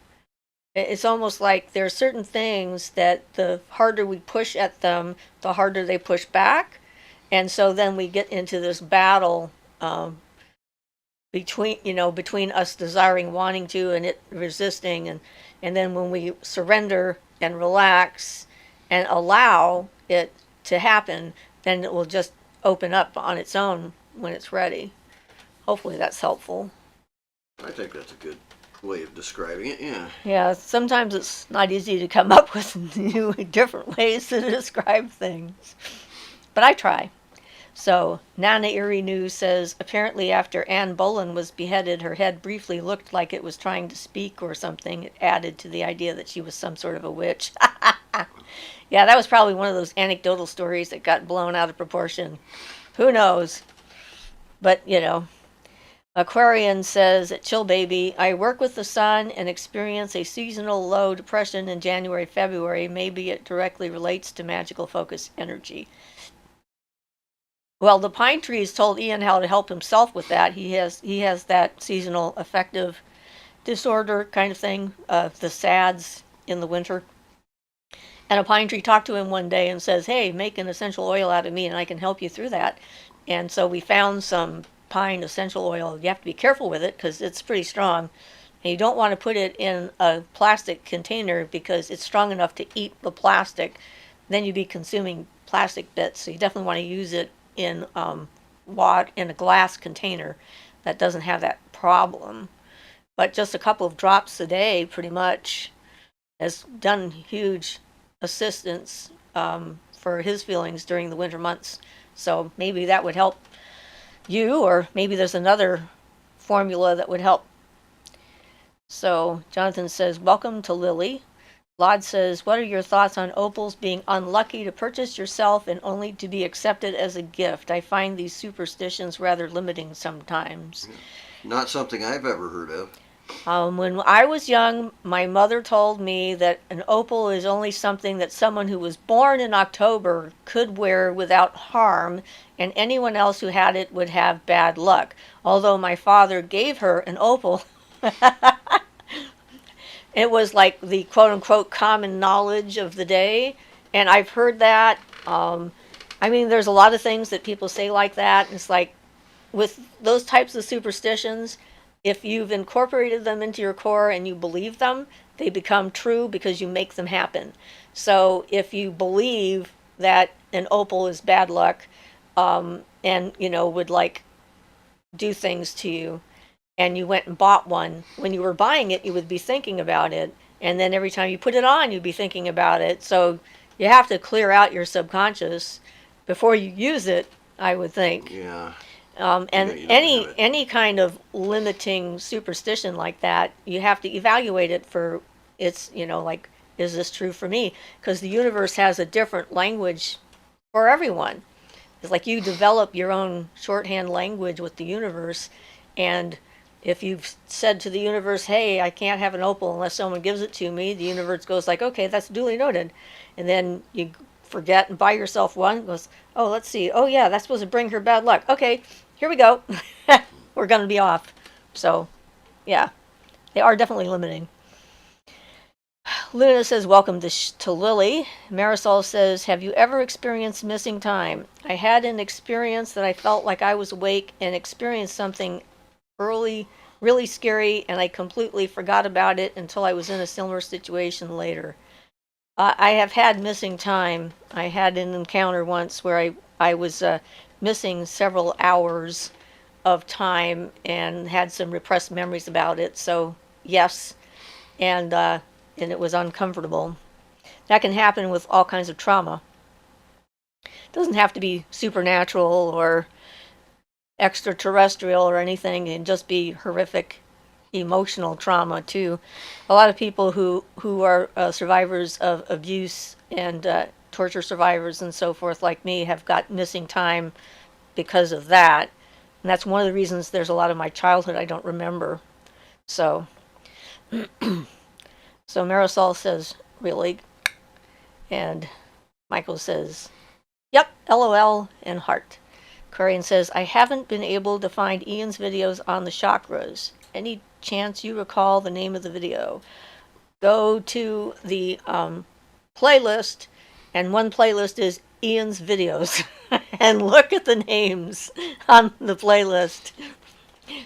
It's almost like there are certain things that the harder we push at them, the harder they push back. And so then we get into this battle between us desiring, wanting to, and it resisting. And then when we surrender and relax and allow it to happen, then it will just open up on its own when it's ready. Hopefully that's helpful. I think that's a good way of describing it. Yeah. Yeah, sometimes it's not easy to come up with new, different ways to describe things, but I try. So, Nana Erie News says apparently after Anne Boleyn was beheaded, her head briefly looked like it was trying to speak or something. It added to the idea that she was some sort of a witch. Yeah, that was probably one of those anecdotal stories that got blown out of proportion. Who knows? But, Aquarian says at Chill Baby, I work with the sun and experience a seasonal low depression in January, February. Maybe it directly relates to magical focus energy. Well, the pine trees told Ian how to help himself with that. He has that seasonal affective disorder kind of thing, the SADS in the winter. And a pine tree talked to him one day and says, hey, make an essential oil out of me and I can help you through that. And so we found some pine essential oil. You have to be careful with it because it's pretty strong. And you don't want to put it in a plastic container because it's strong enough to eat the plastic. Then you'd be consuming plastic bits. So you definitely want to use it in in a glass container that doesn't have that problem. But just a couple of drops a day pretty much has done huge assistance for his feelings during the winter months. So maybe that would help you, or maybe there's another formula that would help. So Jonathan says, welcome to Lily. Lod says, what are your thoughts on opals being unlucky to purchase yourself and only to be accepted as a gift? I find these superstitions rather limiting sometimes. Not something I've ever heard of. When I was young, my mother told me that an opal is only something that someone who was born in October could wear without harm, and anyone else who had it would have bad luck. Although my father gave her an opal, it was like the quote-unquote common knowledge of the day, and I've heard that. There's a lot of things that people say like that, and it's like, with those types of superstitions, if you've incorporated them into your core and you believe them, they become true because you make them happen. So if you believe that an opal is bad luck, and would like do things to you, and you went and bought one, when you were buying it, you would be thinking about it, and then every time you put it on, you'd be thinking about it. So you have to clear out your subconscious before you use it, I would think. Yeah. And any kind of limiting superstition like that, you have to evaluate it for its, like, is this true for me? Because the universe has a different language for everyone. It's like you develop your own shorthand language with the universe, and if you've said to the universe, hey, I can't have an opal unless someone gives it to me, the universe goes like, okay, that's duly noted. And then you forget and buy yourself one. It goes, oh, let's see. Oh, yeah, that's supposed to bring her bad luck. Okay, here we go. We're going to be off. So, yeah, they are definitely limiting. Luna says, welcome to Lily. Marisol says, have you ever experienced missing time? I had an experience that I felt like I was awake and experienced something early, really scary, and I completely forgot about it until I was in a similar situation later. I have had missing time. I had an encounter once where I was missing several hours of time and had some repressed memories about it. So yes, and it was uncomfortable. That can happen with all kinds of trauma. It doesn't have to be supernatural or extraterrestrial or anything. It can just be horrific emotional trauma too. A lot of people who are survivors of abuse and torture survivors and so forth, like me, have got missing time because of that. And that's one of the reasons there's a lot of my childhood I don't remember. So, so Marisol says, really? And Michael says, yep, LOL, and heart. Corian says, I haven't been able to find Ian's videos on the chakras. Any chance you recall the name of the video? Go to the playlist, and one playlist is Ian's videos, and look at the names on the playlist.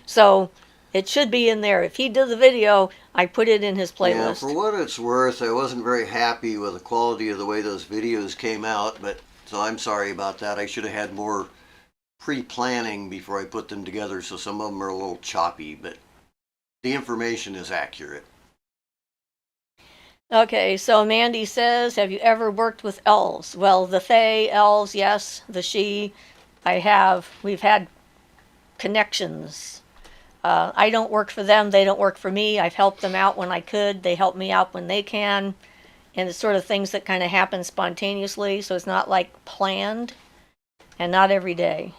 So it should be in there. If he did the video, I put it in his playlist. Yeah, for what it's worth, I wasn't very happy with the quality of the way those videos came out, but so I'm sorry about that. I should have had more pre-planning before I put them together, so some of them are a little choppy, but the information is accurate. Okay, so Mandy says, have you ever worked with elves? Well, the Fae, elves, yes. The She, I have. We've had connections. I don't work for them, they don't work for me. I've helped them out when I could, they help me out when they can. And it's sort of things that kind of happen spontaneously, so it's not like planned, and not every day.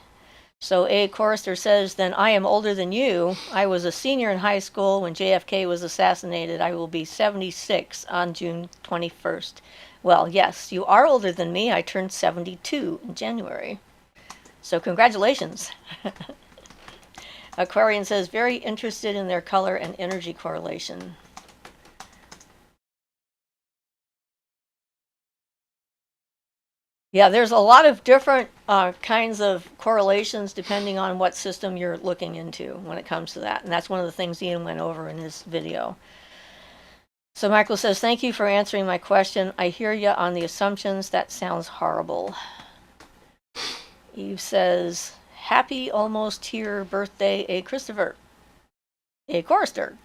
So A. Chorister says, then I am older than you. I was a senior in high school when JFK was assassinated. I will be 76 on June 21st. Well, yes, you are older than me. I turned 72 in January. So congratulations. Aquarian says, very interested in their color and energy correlation. Yeah, there's a lot of different kinds of correlations depending on what system you're looking into when it comes to that. And that's one of the things Ian went over in his video. So Michael says, thank you for answering my question. I hear you on the assumptions. That sounds horrible. Eve says, happy almost here birthday, A. Christopher. A. Chorister.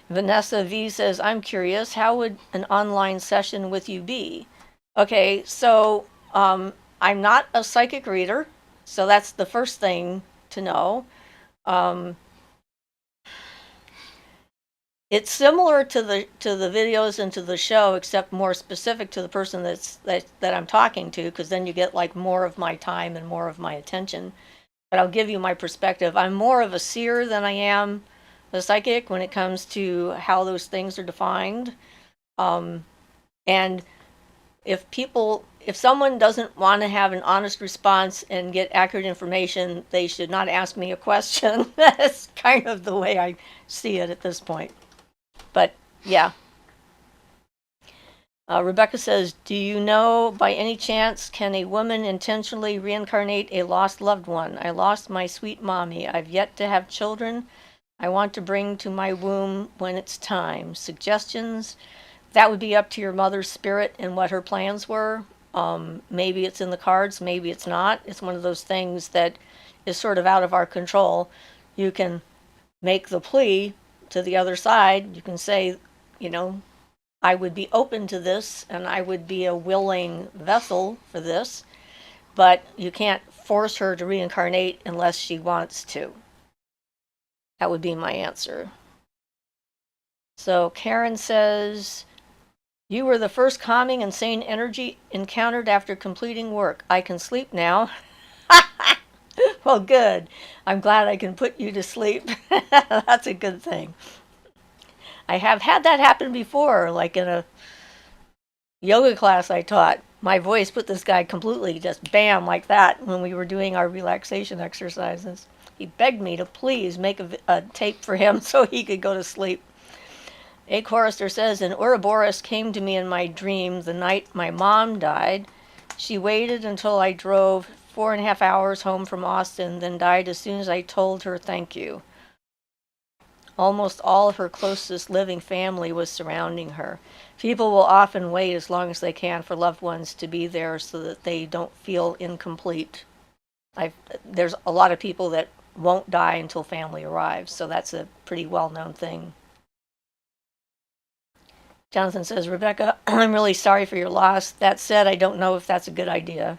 Vanessa V says, I'm curious, how would an online session with you be? Okay, so I'm not a psychic reader, so that's the first thing to know. It's similar to the videos and to the show, except more specific to the person that I'm talking to, because then you get like more of my time and more of my attention. But I'll give you my perspective. I'm more of a seer than I am a psychic when it comes to how those things are defined. And if someone doesn't want to have an honest response and get accurate information, they should not ask me a question. That's kind of the way I see it at this point. But yeah. Rebecca says, do you know by any chance can a woman intentionally reincarnate a lost loved one? I lost my sweet mommy. I've yet to have children. I want to bring to my womb when it's time. Suggestions? That would be up to your mother's spirit and what her plans were. Maybe it's in the cards, maybe it's not. It's one of those things that is sort of out of our control. You can make the plea to the other side. You can say, you know, I would be open to this and I would be a willing vessel for this, but you can't force her to reincarnate unless she wants to. That would be my answer. So Karen says, you were the first calming and sane energy encountered after completing work. I can sleep now. Well, good. I'm glad I can put you to sleep. That's a good thing. I have had that happen before, like in a yoga class I taught. My voice put this guy completely just bam like that when we were doing our relaxation exercises. He begged me to please make a tape for him so he could go to sleep. A. Chorister says, an Ouroboros came to me in my dream the night my mom died. She waited until I drove 4.5 hours home from Austin, then died as soon as I told her thank you. Almost all of her closest living family was surrounding her. People will often wait as long as they can for loved ones to be there so that they don't feel incomplete. There's a lot of people that won't die until family arrives, so that's a pretty well-known thing. Jonathan says, Rebecca, I'm really sorry for your loss. That said, I don't know if that's a good idea.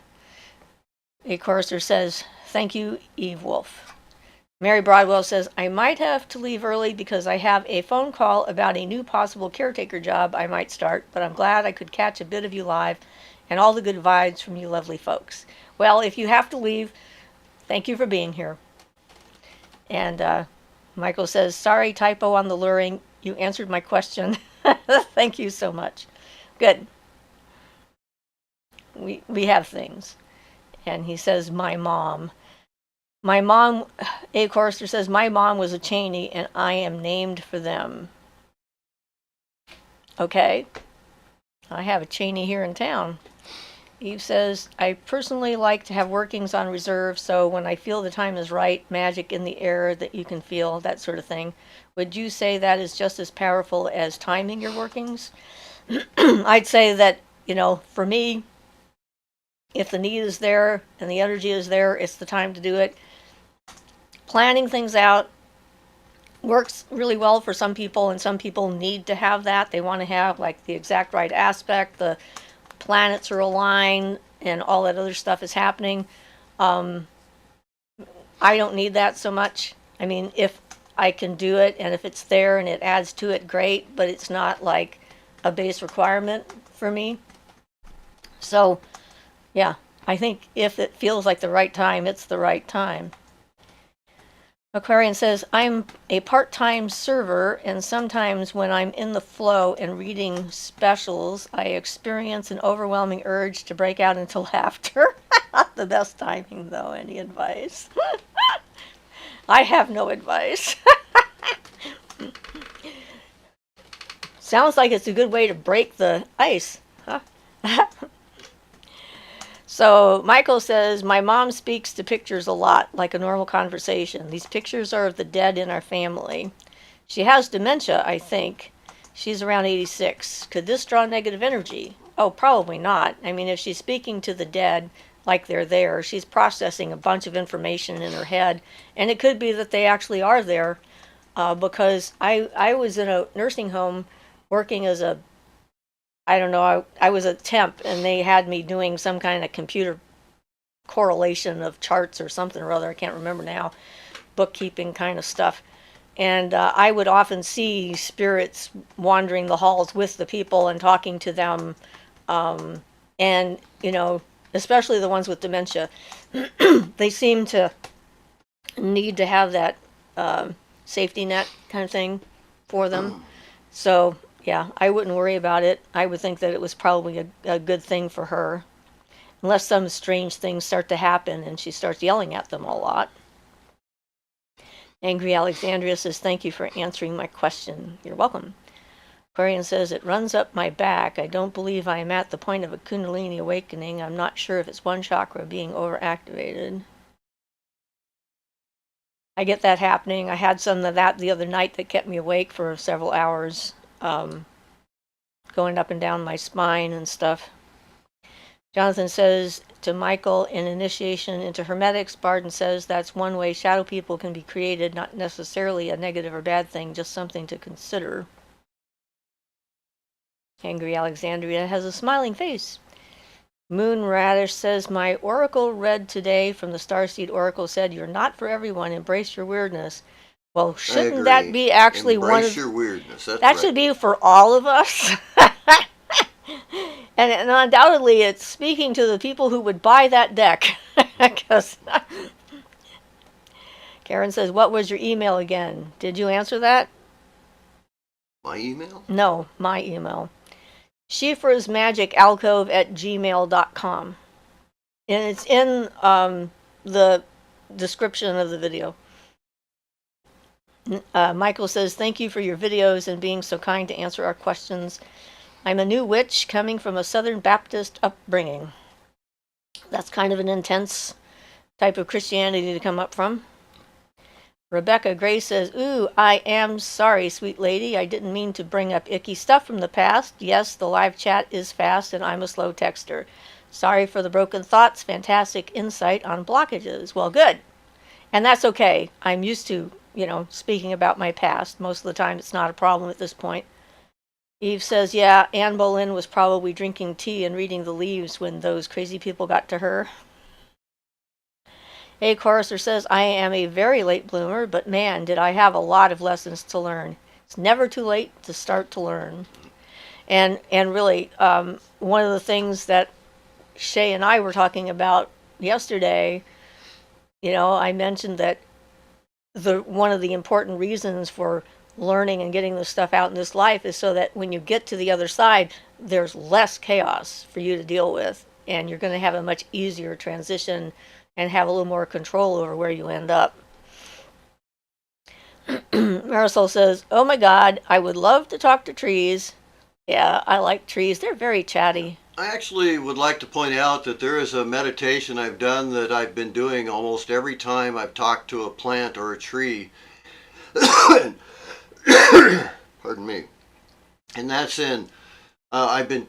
A chorister says, thank you, Eve Wolf. Mary Broadwell says, I might have to leave early because I have a phone call about a new possible caretaker job I might start, but I'm glad I could catch a bit of you live and all the good vibes from you lovely folks. Well, if you have to leave, thank you for being here. And Michael says, sorry, typo on the luring. You answered my question. Thank you so much. Good. We have things. And he says, my mom. My mom, A. Chorister says, my mom was a Cheney and I am named for them. Okay. I have a Cheney here in town. Eve says, I personally like to have workings on reserve, so when I feel the time is right, magic in the air that you can feel, that sort of thing. Would you say that is just as powerful as timing your workings? I'd say that, for me, if the need is there and the energy is there, it's the time to do it. Planning things out works really well for some people, and some people need to have that. They want to have like the exact right aspect, the planets are aligned, and all that other stuff is happening. I don't need that so much. I mean, if I can do it and if it's there and it adds to it, great, but it's not like a base requirement for me. So, yeah, I think if it feels like the right time, it's the right time. Aquarian says, I'm a part-time server, and sometimes when I'm in the flow and reading specials, I experience an overwhelming urge to break out into laughter. Not the best timing, though. Any advice? I have no advice. Sounds like it's a good way to break the ice, huh? So Michael says, my mom speaks to pictures a lot, like a normal conversation. These pictures are of the dead in our family. She has dementia, I think. She's around 86. Could this draw negative energy? Oh, probably not. I mean, if she's speaking to the dead like they're there, she's processing a bunch of information in her head. And it could be that they actually are there, because I was in a nursing home working as I was a temp, and they had me doing some kind of computer correlation of charts or something or other. I can't remember now. Bookkeeping kind of stuff. And I would often see spirits wandering the halls with the people and talking to them. And, especially the ones with dementia, they seem to need to have that safety net kind of thing for them. So, yeah, I wouldn't worry about it. I would think that it was probably a good thing for her. Unless some strange things start to happen and she starts yelling at them a lot. Angry Alexandria says, thank you for answering my question. You're welcome. Aquarian says, it runs up my back. I don't believe I am at the point of a Kundalini awakening. I'm not sure if it's one chakra being overactivated. I get that happening. I had some of that the other night that kept me awake for several hours, going up and down my spine and stuff. Jonathan says to Michael, in initiation into Hermetics, Barden says that's one way shadow people can be created, not necessarily a negative or bad thing, just something to consider. Angry Alexandria has a smiling face. Moon Radish says, my oracle read today from the Starseed Oracle said, you're not for everyone, embrace your weirdness. Well, shouldn't that be actually embrace your weirdness. That's that right. should be for all of us? And undoubtedly, it's speaking to the people who would buy that deck. Karen says, what was your email again? Did you answer that? My email? No, my email. Siofra's Magic Alcove at gmail.com. And it's in the description of the video. Michael says, thank you for your videos and being so kind to answer our questions. I'm a new witch coming from a Southern Baptist upbringing. That's kind of an intense type of Christianity to come up from. Rebecca Gray says, ooh, I am sorry, sweet lady. I didn't mean to bring up icky stuff from the past. Yes, the live chat is fast and I'm a slow texter. Sorry for the broken thoughts. Fantastic insight on blockages. Well, good. And that's okay. I'm used to, speaking about my past. Most of the time it's not a problem at this point. Eve says, yeah, Anne Boleyn was probably drinking tea and reading the leaves when those crazy people got to her. A. Chorister says, I am a very late bloomer, but man, did I have a lot of lessons to learn. It's never too late to start to learn. And really, one of the things that Shay and I were talking about yesterday, I mentioned that one of the important reasons for learning and getting this stuff out in this life is so that when you get to the other side, there's less chaos for you to deal with, and you're going to have a much easier transition and have a little more control over where you end up. Marisol says, oh my God, I would love to talk to trees. Yeah, I like trees. They're very chatty. I actually would like to point out that there is a meditation I've done that I've been doing almost every time I've talked to a plant or a tree. Pardon me. And that's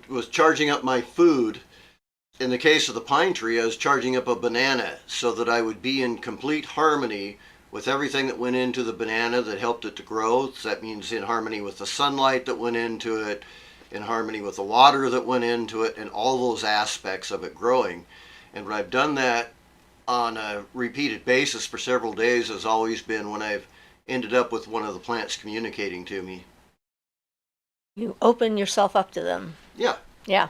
was charging up my food. In the case of the pine tree, I was charging up a banana so that I would be in complete harmony with everything that went into the banana that helped it to grow. So that means in harmony with the sunlight that went into it, in harmony with the water that went into it, and all those aspects of it growing. And I've done that on a repeated basis for several days has always been when I've ended up with one of the plants communicating to me. You open yourself up to them. Yeah. Yeah.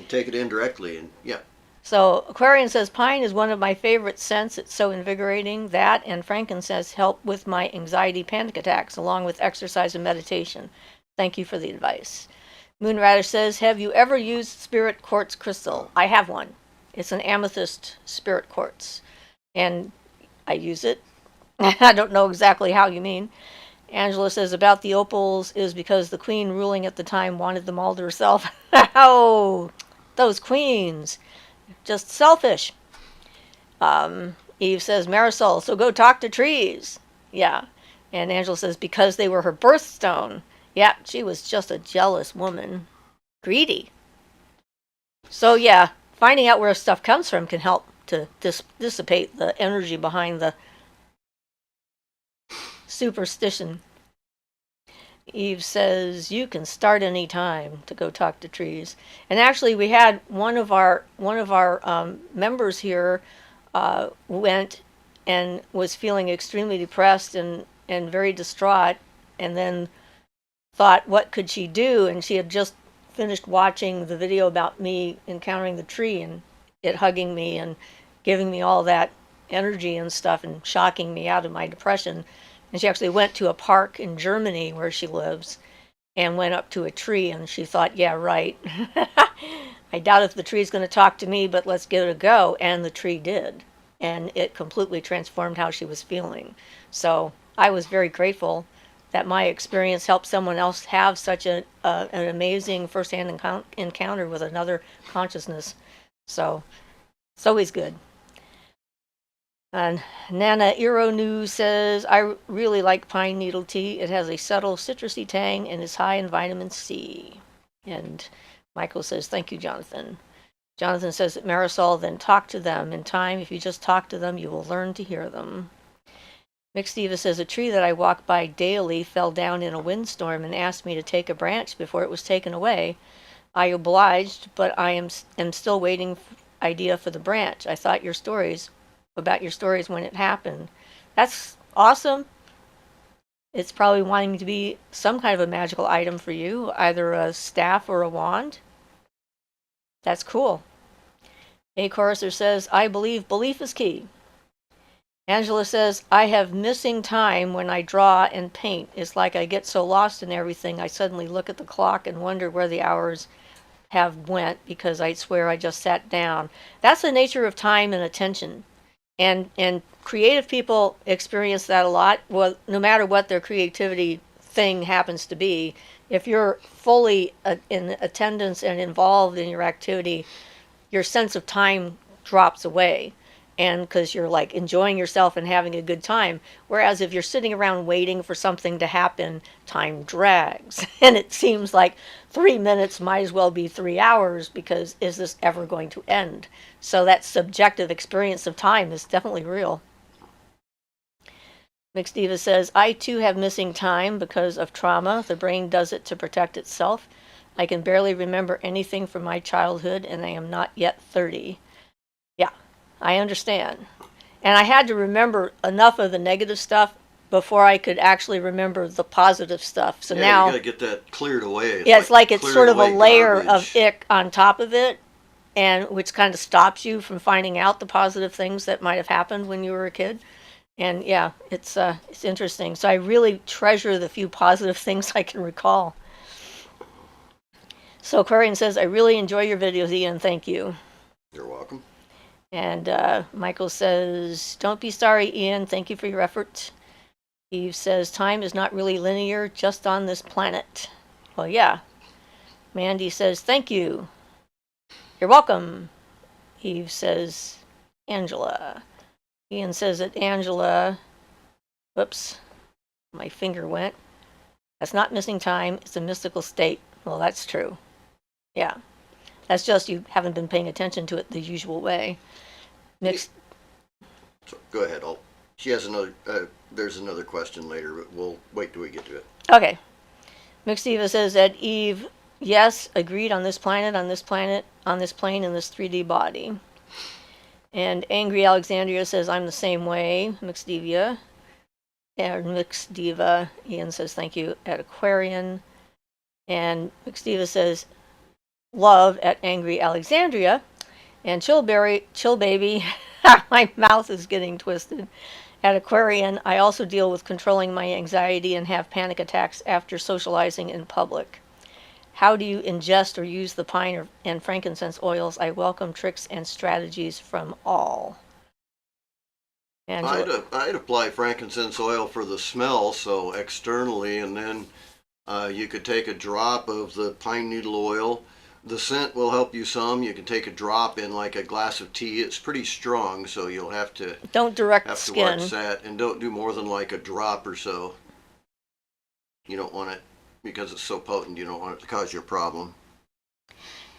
Take it indirectly, and yeah. So Aquarian says, pine is one of my favorite scents. It's so invigorating. That and frankincense help with my anxiety panic attacks, along with exercise and meditation. Thank you for the advice. Moonradish says, have you ever used spirit quartz crystal? I have one. It's an amethyst spirit quartz. And I use it. I don't know exactly how you mean. Angela says, about the opals is because the queen ruling at the time wanted them all to herself. Oh, those queens. Just selfish. Eve says, Marisol, so go talk to trees. Yeah. And Angela says, because they were her birthstone. Yeah, she was just a jealous woman. Greedy. So yeah, finding out where stuff comes from can help to dissipate the energy behind the superstition. Eve says, you can start any time to go talk to trees. And actually, we had one of our members here went and was feeling extremely depressed and very distraught, and then thought, what could she do? And she had just finished watching the video about me encountering the tree and it hugging me and giving me all that energy and stuff and shocking me out of my depression. And she actually went to a park in Germany where she lives and went up to a tree, and she thought, yeah, right. I doubt if the tree's going to talk to me, but let's give it a go. And the tree did. And it completely transformed how she was feeling. So I was very grateful that my experience helped someone else have such an amazing firsthand encounter with another consciousness. So it's always good. And Nana Ironu says, I really like pine needle tea. It has a subtle citrusy tang and is high in vitamin C. And Michael says, thank you, Jonathan. Jonathan says that Marisol, then talk to them. In time, if you just talk to them, you will learn to hear them. Mixed Diva says, a tree that I walk by daily fell down in a windstorm and asked me to take a branch before it was taken away. I obliged, but I am still waiting for idea for the branch. I thought about your stories when it happened. That's awesome. It's probably wanting to be some kind of a magical item for you, either a staff or a wand. That's cool. A. Chorister says, I believe belief is key. Angela says, I have missing time when I draw and paint. It's like I get so lost in everything, I suddenly look at the clock and wonder where the hours have went because I swear I just sat down. That's the nature of time and attention. And creative people experience that a lot. Well, no matter what their creativity thing happens to be, if you're fully in attendance and involved in your activity, your sense of time drops away. and because you're like enjoying yourself and having a good time. Whereas if you're sitting around waiting for something to happen, time drags. And it seems like 3 minutes might as well be 3 hours because is this ever going to end? So that subjective experience of time is definitely real. Mixed Diva says, I too have missing time because of trauma. The brain does it to protect itself. I can barely remember anything from my childhood, and I am not yet 30. Yeah, I understand. And I had to remember enough of the negative stuff before I could actually remember the positive stuff. So Yeah, now, you gotta get that cleared away. it's like it's cleared sort of a away layer garbage. of ick on top of it, and which kind of stops you from finding out the positive things that might have happened when you were a kid. And yeah, it's interesting. So I really treasure the few positive things I can recall. So Aquarian says, I really enjoy your videos, Ian. Thank you. You're welcome. And Michael says, don't be sorry, Ian. Thank you for your effort. Eve says, time is not really linear, just on this planet. Well, yeah. Mandy says, thank you. You're welcome. Eve says, Angela. Ian says that Angela, whoops, my finger went. That's not missing time. It's a mystical state. Well, that's true. Yeah. That's just you haven't been paying attention to it the usual way. Mixed. So, go ahead. She has another. There's another question later, but we'll wait till we get to it. Okay. Mixed Eva says that Eve, yes, agreed on this planet, on this plane, in this 3D body. And Angry Alexandria says, I'm the same way. Mixed Diva. And Mixed Diva, Ian says, thank you at Aquarian. And Mixed Diva says, love at Angry Alexandria. And Chill Baby, my mouth is getting twisted. At Aquarian, I also deal with controlling my anxiety and have panic attacks after socializing in public. How do you ingest or use the pine and frankincense oils? I welcome tricks and strategies from all. I'd apply frankincense oil for the smell, so externally, and then you could take a drop of the pine needle oil. The scent will help you some. You can take a drop in like a glass of tea. It's pretty strong, so you'll have to don't direct have the to skin. watch that, and don't do more than like a drop or so. You don't want it because it's so potent. You don't want it to cause you a problem.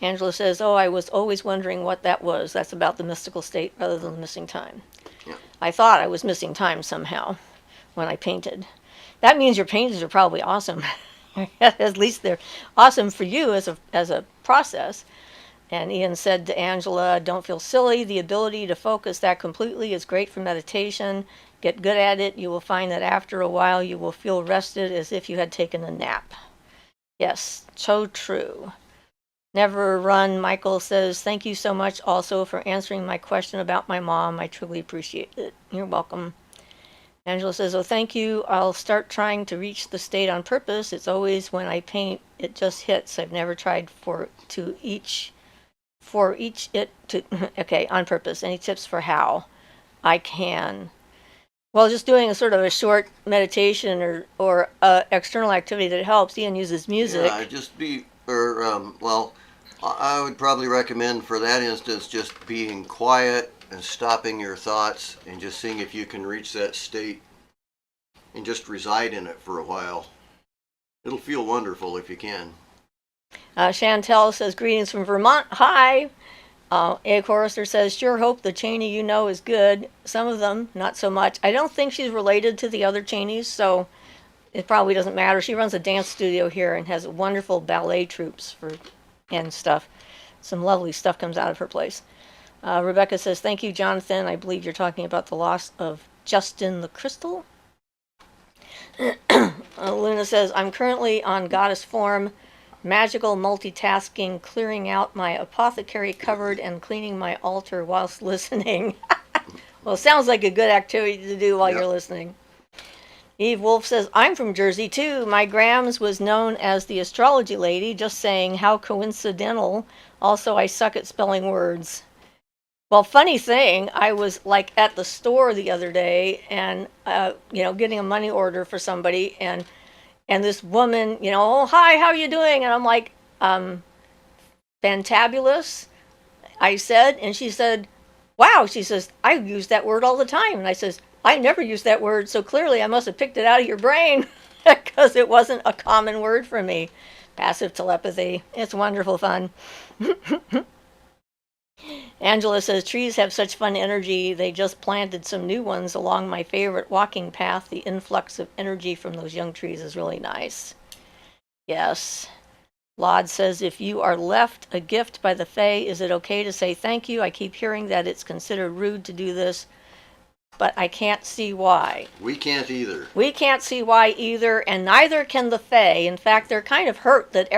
Angela says, oh, I was always wondering what that was. That's about the mystical state rather than missing time. Yeah. I thought I was missing time somehow when I painted. That means your paintings are probably awesome. At least they're awesome for you as a process. And Ian said to Angela, don't feel silly. The ability to focus that completely is great for meditation. Get good at it. You will find that after a while you will feel rested as if you had taken a nap. Yes, so true. Never Run Michael says, thank you so much also for answering my question about my mom. I truly appreciate it. You're welcome. Angela says, oh, thank you. I'll start trying to reach the state on purpose. It's always when I paint, it just hits. I've never tried okay, on purpose. Any tips for how I can? Well, just doing a sort of a short meditation or external activity that helps. Ian uses music. Yeah, I would probably recommend for that instance just being quiet and stopping your thoughts and just seeing if you can reach that state and just reside in it for a while. It'll feel wonderful if you can. Chantel says, greetings from Vermont. Hi. A Chorister says, sure hope the Cheney you know is good. Some of them, not so much. I don't think she's related to the other Cheneys, so it probably doesn't matter. She runs a dance studio here and has wonderful ballet troupes and stuff. Some lovely stuff comes out of her place. Rebecca says, thank you, Jonathan. I believe you're talking about the loss of Justin the Crystal. Luna says, I'm currently on goddess form, magical multitasking, clearing out my apothecary cupboard and cleaning my altar whilst listening. Well, sounds like a good activity to do while you're listening. Eve Wolf says, I'm from Jersey too. My Grams was known as the astrology lady, just saying how coincidental. Also, I suck at spelling words. Well, funny thing, I was like at the store the other day and, getting a money order for somebody and this woman, oh, hi, how are you doing? And I'm like, fantabulous, I said, and she said, wow, she says, I use that word all the time. And I says, I never use that word, so clearly I must have picked it out of your brain because it wasn't a common word for me. Passive telepathy. It's wonderful fun. Angela says, trees have such fun energy. They just planted some new ones along my favorite walking path. The influx of energy from those young trees is really nice. Yes. Laud says, if you are left a gift by the Fae, is it okay to say thank you? I keep hearing that it's considered rude to do this, but I can't see why. We can't either. We can't see why either, and neither can the Fae. In fact, they're kind of hurt that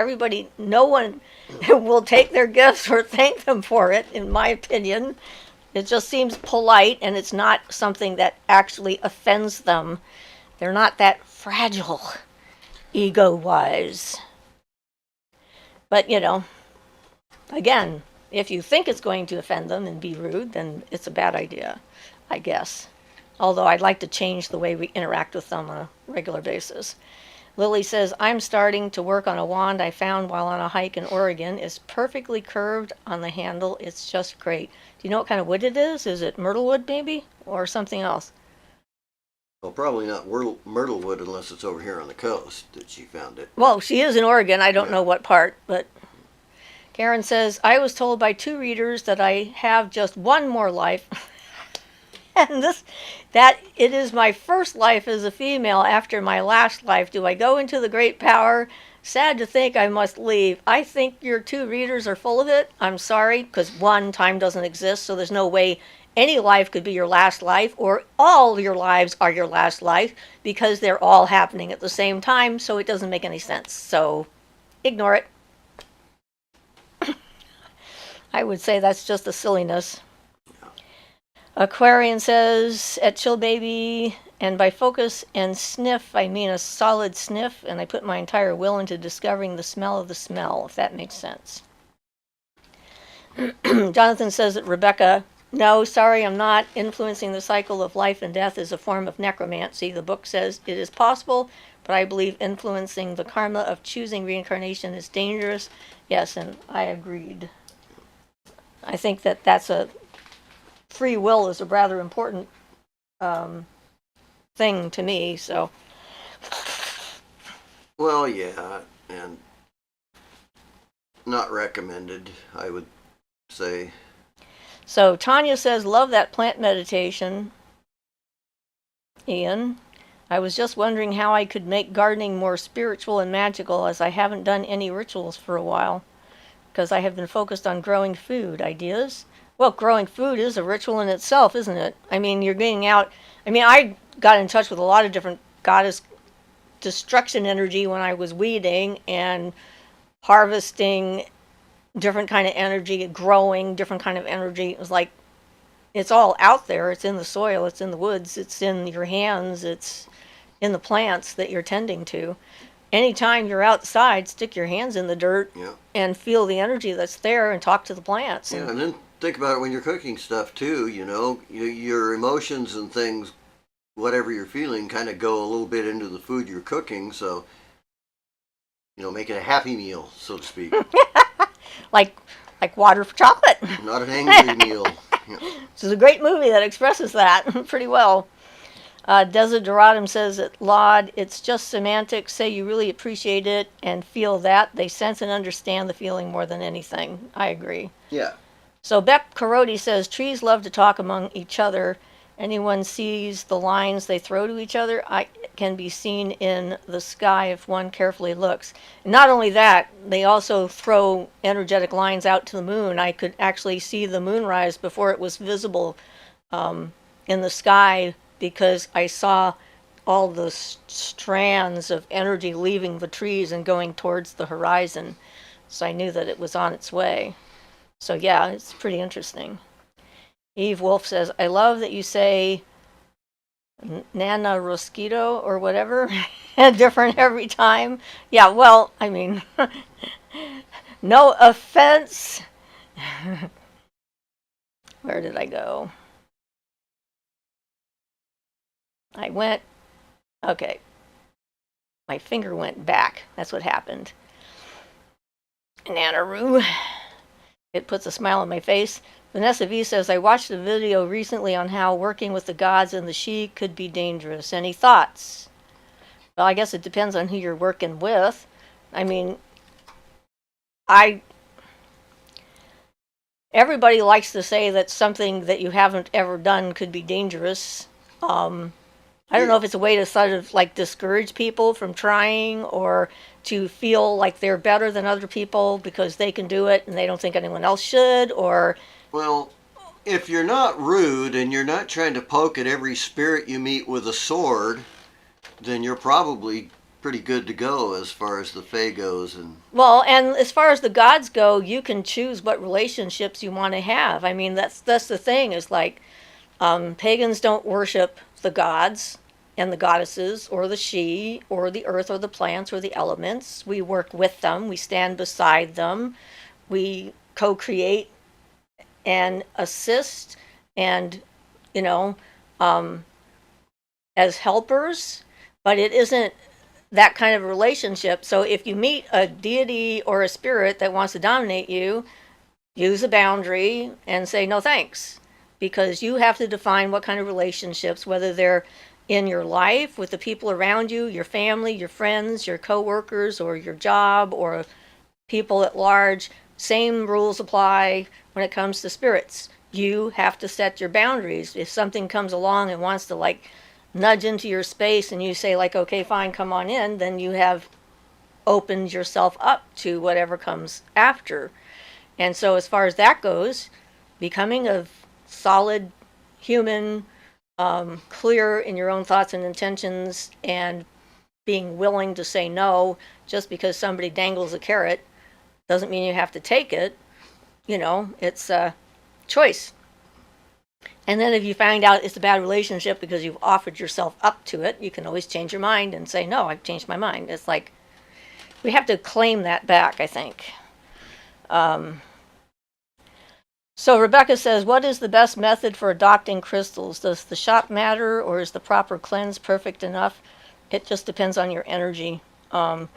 no one will take their gifts or thank them for it, in my opinion. It just seems polite, and it's not something that actually offends them. They're not that fragile, ego-wise. But, again, if you think it's going to offend them and be rude, then it's a bad idea, I guess. Although I'd like to change the way we interact with them on a regular basis. Lily says, I'm starting to work on a wand I found while on a hike in Oregon. It's perfectly curved on the handle. It's just great. Do you know what kind of wood it is? Is it myrtle wood, maybe? Or something else? Well, probably not myrtle wood unless it's over here on the coast that she found it. Well, she is in Oregon. I don't know what part, but Karen says, I was told by 2 readers that I have just one more life. And that it is my first life as a female after my last life. Do I go into the great power? Sad to think I must leave. I think your 2 readers are full of it. I'm sorry, because one, time doesn't exist, so there's no way any life could be your last life, or all your lives are your last life, because they're all happening at the same time, so it doesn't make any sense. So ignore it. I would say that's just a silliness. Aquarian says, at Chill Baby, and by focus and sniff, I mean a solid sniff, and I put my entire will into discovering the smell of the smell, if that makes sense. Jonathan says that Rebecca, no, sorry, I'm not. Influencing the cycle of life and death is a form of necromancy. The book says it is possible, but I believe influencing the karma of choosing reincarnation is dangerous. Yes, and I agreed. I think that that's free will is a rather important thing to me, so. Well, yeah, and not recommended, I would say. So Tanya says, love that plant meditation. Ian, I was just wondering how I could make gardening more spiritual and magical, as I haven't done any rituals for a while, because I have been focused on growing food. Ideas? Well, growing food is a ritual in itself, isn't it? I mean, you're getting out. I mean, I got in touch with a lot of different goddess destruction energy when I was weeding and harvesting different kind of energy, growing different kind of energy. It was like, it's all out there. It's in the soil, it's in the woods, it's in your hands, it's in the plants that you're tending to. Anytime you're outside, stick your hands in the dirt and feel the energy that's there and talk to the plants. Yeah, and then think about it when you're cooking stuff too, your emotions and things, whatever you're feeling, kind of go a little bit into the food you're cooking, so, make it a happy meal, so to speak. like water for chocolate. Not an angry meal. This is a great movie that expresses that pretty well. Desideраtum says that Laud, it's just semantics. Say you really appreciate it and feel that. They sense and understand the feeling more than anything. I agree. Yeah. So Bep Karodi says, trees love to talk among each other. Anyone sees the lines they throw to each other, can be seen in the sky if one carefully looks. And not only that, they also throw energetic lines out to the moon. I could actually see the moonrise before it was visible in the sky, because I saw all the strands of energy leaving the trees and going towards the horizon. So I knew that it was on its way. So yeah, it's pretty interesting. Eve Wolf says, I love that you say Nana Rosquito or whatever, different every time. Yeah, well, I mean, no offense. Where did I go? Okay. My finger went back. That's what happened. Nanaroo. It puts a smile on my face. Vanessa V says, I watched a video recently on how working with the gods and the she could be dangerous. Any thoughts? Well, I guess it depends on who you're working with. I mean, I everybody likes to say that something that you haven't ever done could be dangerous. I don't know if it's a way to sort of like discourage people from trying, or to feel like they're better than other people because they can do it and they don't think anyone else should, or Well, if you're not rude and you're not trying to poke at every spirit you meet with a sword, then you're probably pretty good to go as far as the Fae goes. well, and as far as the gods go, you can choose what relationships you want to have. I mean, that's the thing, is like, pagans don't worship the gods and the goddesses or the she or the earth or the plants or the elements. We work with them, we stand beside them, we co-create and assist, and you know, um, as helpers, but it isn't that kind of relationship. So if you meet a deity or a spirit that wants to dominate you, use a boundary and say no thanks, because you have to define what kind of relationships, whether they're in your life with the people around you, your family, your friends, your coworkers, or your job, or people at large. Same rules apply when it comes to spirits. You have to set your boundaries. If something comes along and wants to like nudge into your space and you say like, okay, fine, come on in, then you have opened yourself up to whatever comes after. And so as far as that goes, becoming a solid human, clear in your own thoughts and intentions, and being willing to say no just because somebody dangles a carrot doesn't mean you have to take it. It's a choice. And then if you find out it's a bad relationship because you've offered yourself up to it, you can always change your mind and say, no, I've changed my mind. It's like, we have to claim that back, I think. So Rebecca says, what is the best method for adopting crystals? Does the shop matter, or is the proper cleanse perfect enough? It just depends on your energy. I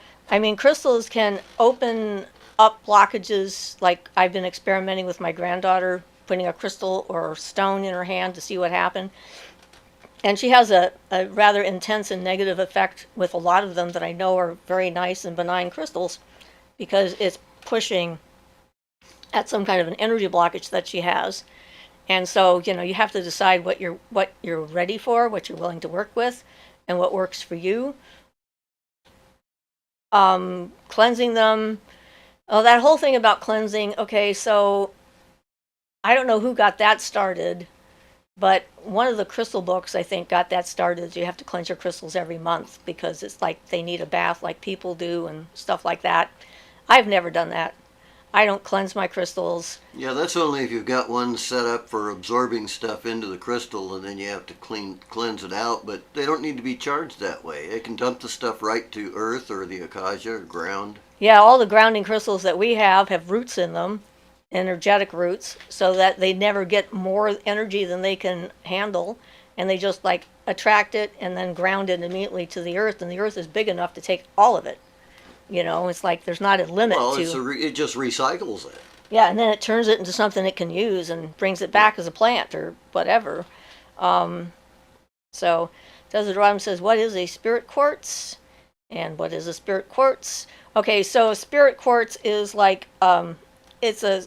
mean, crystals can open up blockages. Like, I've been experimenting with my granddaughter, putting a crystal or stone in her hand to see what happened. And she has a rather intense and negative effect with a lot of them that I know are very nice and benign crystals, because it's pushing at some kind of an energy blockage that she has. And so, you have to decide what you're ready for, what you're willing to work with, and what works for you. Cleansing them. Oh, that whole thing about cleansing. Okay, so I don't know who got that started, but one of the crystal books, I think, got that started. You have to cleanse your crystals every month because it's like they need a bath like people do and stuff like that. I've never done that. I don't cleanse my crystals. Yeah, that's only if you've got one set up for absorbing stuff into the crystal, and then you have to cleanse it out. But they don't need to be charged that way. They can dump the stuff right to earth or the acacia or ground. Yeah, all the grounding crystals that we have roots in them, energetic roots, so that they never get more energy than they can handle, and they just like attract it and then ground it immediately to the earth, and the earth is big enough to take all of it. It's like there's not a limit to. It just recycles it. Yeah, and then it turns it into something it can use and brings it back as a plant or whatever. So Desert Autumn says, what is a spirit quartz? And what is a spirit quartz? Okay, so a spirit quartz is like, it's a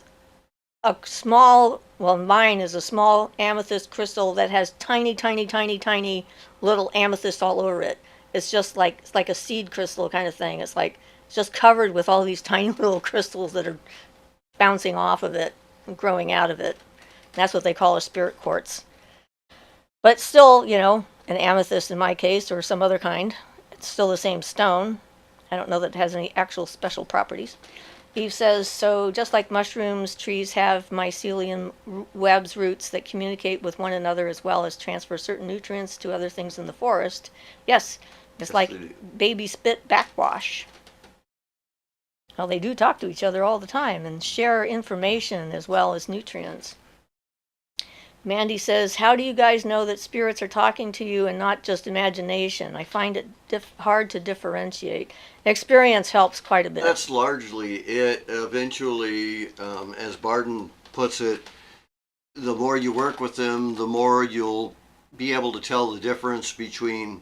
small, well, mine is a small amethyst crystal that has tiny, tiny, tiny, tiny little amethyst all over it. It's just like, it's like a seed crystal kind of thing. It's just covered with all these tiny little crystals that are bouncing off of it and growing out of it. And that's what they call a spirit quartz. But still, an amethyst in my case, or some other kind. It's still the same stone. I don't know that it has any actual special properties. Eve says, so just like mushrooms, trees have mycelium webs, roots that communicate with one another as well as transfer certain nutrients to other things in the forest. Yes, it's like baby spit backwash. Well, they do talk to each other all the time and share information as well as nutrients. Mandy says, how do you guys know that spirits are talking to you and not just imagination? I find it hard to differentiate. Experience helps quite a bit. That's largely it. Eventually, as Barden puts it, the more you work with them, the more you'll be able to tell the difference between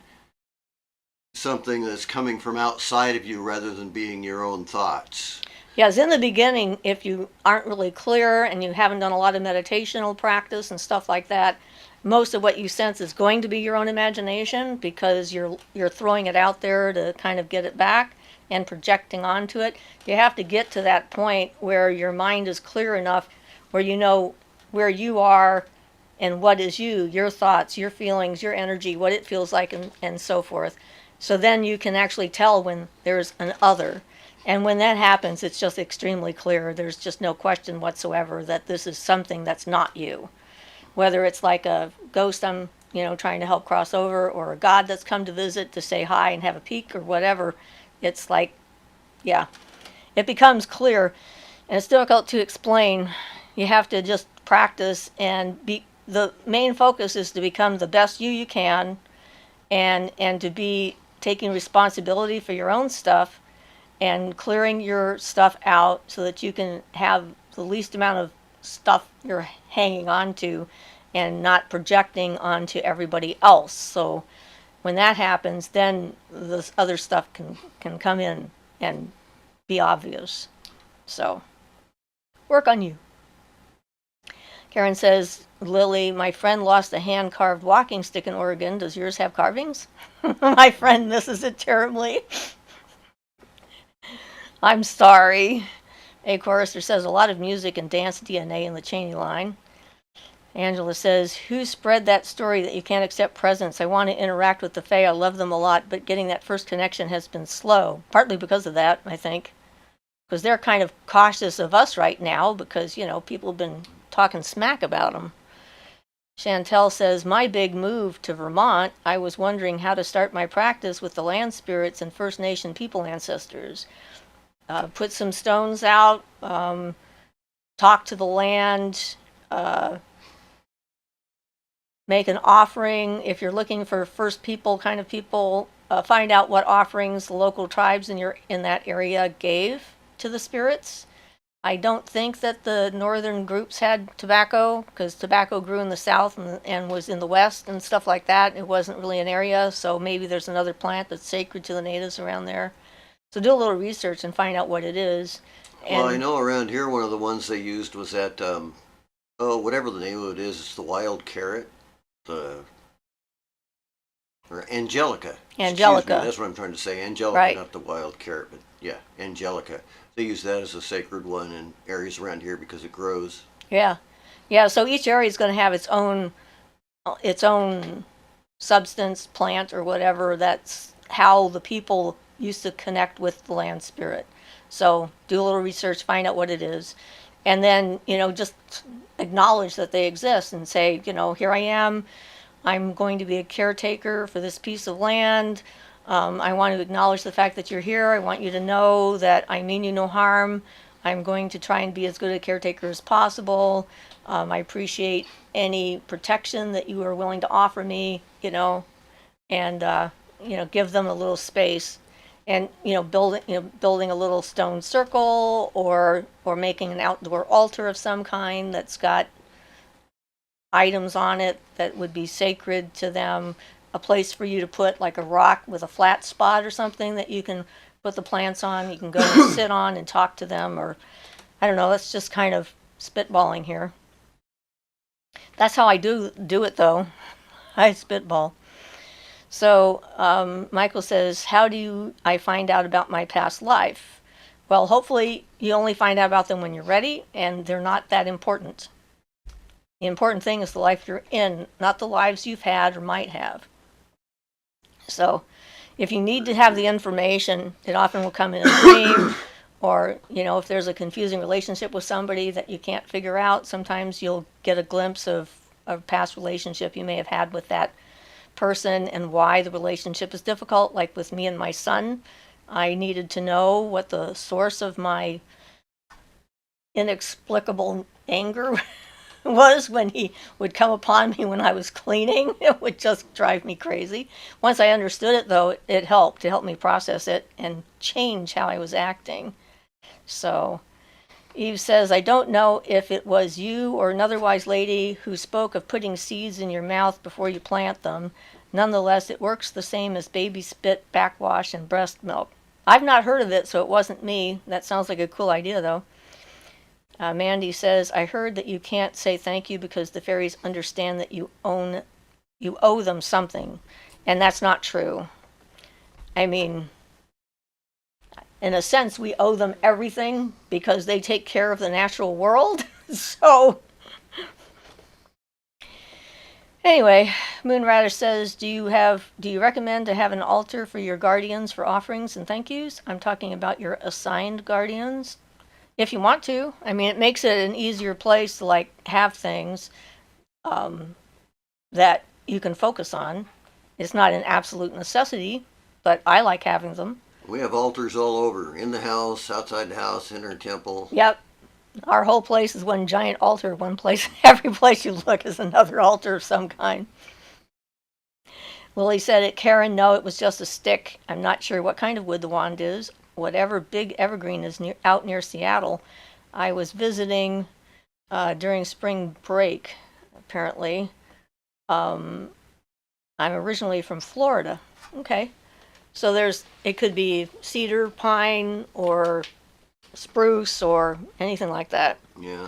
something that's coming from outside of you rather than being your own thoughts. Yes, in the beginning, if you aren't really clear and you haven't done a lot of meditational practice and stuff like that, most of what you sense is going to be your own imagination because you're throwing it out there to kind of get it back and projecting onto it. You have to get to that point where your mind is clear enough where you know where you are and what is you, your thoughts, your feelings, your energy, what it feels like, and so forth. So then you can actually tell when there's an other. And when that happens, it's just extremely clear. There's just no question whatsoever that this is something that's not you. Whether it's like a ghost I'm, trying to help cross over, or a god that's come to visit to say hi and have a peek or whatever, it's like, yeah, it becomes clear. And it's difficult to explain. You have to just practice and the main focus is to become the best you can and to be taking responsibility for your own stuff and clearing your stuff out so that you can have the least amount of stuff you're hanging on to and not projecting onto everybody else. So when that happens, then this other stuff can come in and be obvious. So work on you. Karen says, Lily, my friend lost a hand-carved walking stick in Oregon. Does yours have carvings? My friend misses it terribly. I'm sorry. A chorister says, a lot of music and dance DNA in the Cheney line. Angela says, who spread that story that you can't accept presents? I want to interact with the Fae. I love them a lot, but getting that first connection has been slow. Partly because of that, I think. Because they're kind of cautious of us right now because, people have been talking smack about them. Chantel says, my big move to Vermont, I was wondering how to start my practice with the land spirits and First Nation people ancestors. Put some stones out, talk to the land, make an offering. If you're looking for first people kind of people, find out what offerings the local tribes in that area gave to the spirits. I don't think that the northern groups had tobacco because tobacco grew in the south and was in the west and stuff like that. It wasn't really an area, so maybe there's another plant that's sacred to the natives around there. So do a little research and find out what it is. Well, I know around here one of the ones they used was that, whatever the name of it is, it's the wild carrot. Or Angelica. Angelica. That's what I'm trying to say. Angelica, right. Not the wild carrot, but yeah, Angelica. They use that as a sacred one in areas around here because it grows. Yeah. So each area is going to have its own substance, plant, or whatever. That's how the people used to connect with the land spirit. So do a little research, find out what it is, and then just acknowledge that they exist and say, here I am. I'm going to be a caretaker for this piece of land. I want to acknowledge the fact that you're here. I want you to know that I mean you no harm. I'm going to try and be as good a caretaker as possible. I appreciate any protection that you are willing to offer me, and give them a little space, and building a little stone circle or making an outdoor altar of some kind that's got items on it that would be sacred to them. A place for you to put like a rock with a flat spot or something that you can put the plants on. You can go and sit on and talk to them, or I don't know. That's just kind of spitballing here. That's how I do it, though. I spitball. So Michael says, how do I find out about my past life? Well, hopefully you only find out about them when you're ready, and they're not that important. The important thing is the life you're in, not the lives you've had or might have. So if you need to have the information, it often will come in a dream, or if there's a confusing relationship with somebody that you can't figure out, sometimes you'll get a glimpse of a past relationship you may have had with that person and why the relationship is difficult. Like with me and my son, I needed to know what the source of my inexplicable anger was when he would come upon me when I was cleaning. It would just drive me crazy. Once I understood it, though, it helped to help me process it and change how I was acting. So Eve says, I don't know if it was you or another wise lady who spoke of putting seeds in your mouth before you plant them. Nonetheless, it works the same as baby spit, backwash, and breast milk. I've not heard of it, so it wasn't me. That sounds like a cool idea, though. Mandy says, I heard that you can't say thank you because the fairies understand that you owe them something. And that's not true. I mean, in a sense, we owe them everything because they take care of the natural world. So, anyway, Moonradish says, do you recommend to have an altar for your guardians for offerings and thank yous? I'm talking about your assigned guardians. If you want to. I mean, it makes it an easier place to, like, have things that you can focus on. It's not an absolute necessity, but I like having them. We have altars all over, in the house, outside the house, in our temple. Yep. Our whole place is one giant altar. One place, every place you look is another altar of some kind. Lily said it. Karen, no, it was just a stick. I'm not sure what kind of wood the wand is. Whatever big evergreen is out near Seattle. I was visiting during spring break, apparently. I'm originally from Florida. Okay. So it could be cedar, pine, or spruce, or anything like that. Yeah.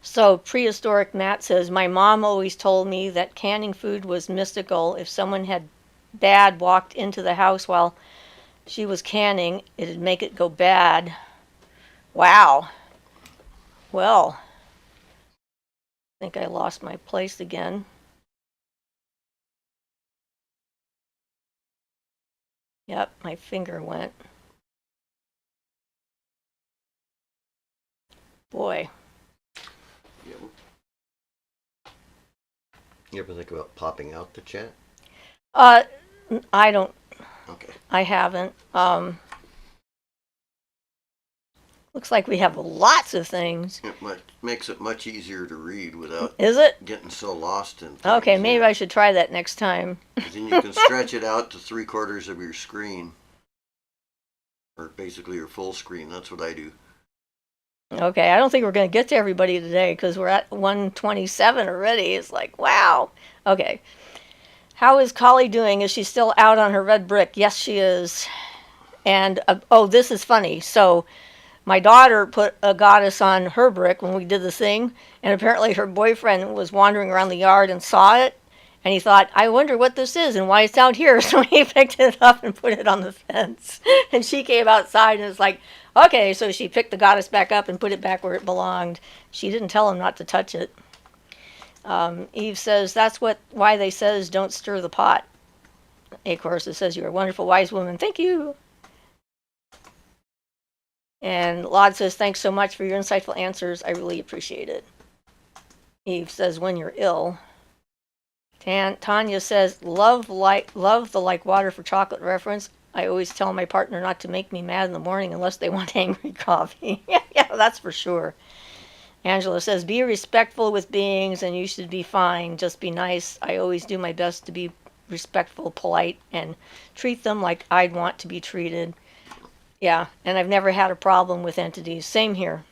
So prehistoric Matt says, my mom always told me that canning food was mystical. If someone had bad walked into the house while she was canning, it'd make it go bad. Wow. Well, I think I lost my place again. Yep, my finger went. Boy. Yeah. You ever think about popping out the chat? I don't. Okay. I haven't. Looks like we have lots of things. It makes it much easier to read without Is it? getting so lost in things. Okay, maybe I should try that next time. Then you can stretch it out to 3/4 of your screen. Or basically your full screen. That's what I do. Okay, I don't think we're going to get to everybody today because we're at 127 already. It's like, wow. Okay. How is Collie doing? Is she still out on her red brick? Yes, she is. And, this is funny. So, my daughter put a goddess on her brick when we did the thing, and apparently her boyfriend was wandering around the yard and saw it, and he thought, I wonder what this is and why it's out here. So he picked it up and put it on the fence. And she came outside and was like, okay, so she picked the goddess back up and put it back where it belonged. She didn't tell him not to touch it. Eve says, that's why they says don't stir the pot. Of course, it says you're a wonderful wise woman. Thank you. And Laud says, thanks so much for your insightful answers. I really appreciate it. Eve says, when you're ill. Tanya says, love the like water for chocolate reference. I always tell my partner not to make me mad in the morning unless they want angry coffee. Yeah, that's for sure. Angela says, be respectful with beings and you should be fine. Just be nice. I always do my best to be respectful, polite, and treat them like I'd want to be treated. Yeah, and I've never had a problem with entities. Same here.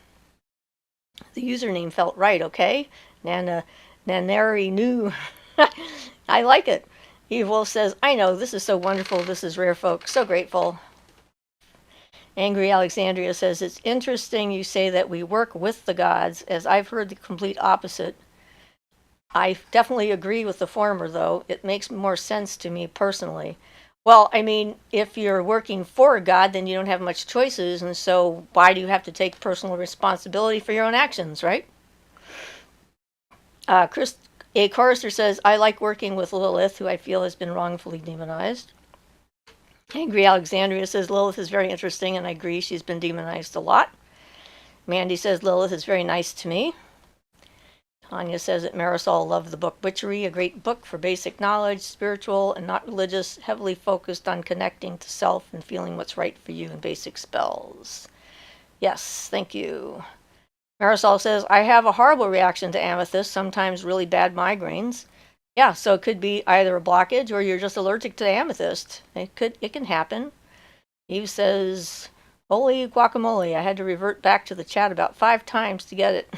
The username felt right, okay? Naneri knew. I like it. Eve Wolf says, I know, this is so wonderful. This is rare folk. So grateful. Angry Alexandria says, it's interesting you say that we work with the gods, as I've heard the complete opposite. I definitely agree with the former, though. It makes more sense to me personally. Well, I mean, if you're working for a god, then you don't have much choices, and so why do you have to take personal responsibility for your own actions, right? Chris A. Chorister says, I like working with Lilith, who I feel has been wrongfully demonized. Angry Alexandria says, Lilith is very interesting, and I agree, she's been demonized a lot. Mandy says, Lilith is very nice to me. Tanya says that Marisol loved the book Witchery, a great book for basic knowledge, spiritual and not religious, heavily focused on connecting to self and feeling what's right for you in basic spells. Yes, thank you. Marisol says, I have a horrible reaction to amethyst, sometimes really bad migraines. Yeah, so it could be either a blockage or you're just allergic to amethyst. It can happen. Eve says, holy guacamole, I had to revert back to the chat about 5 times to get it.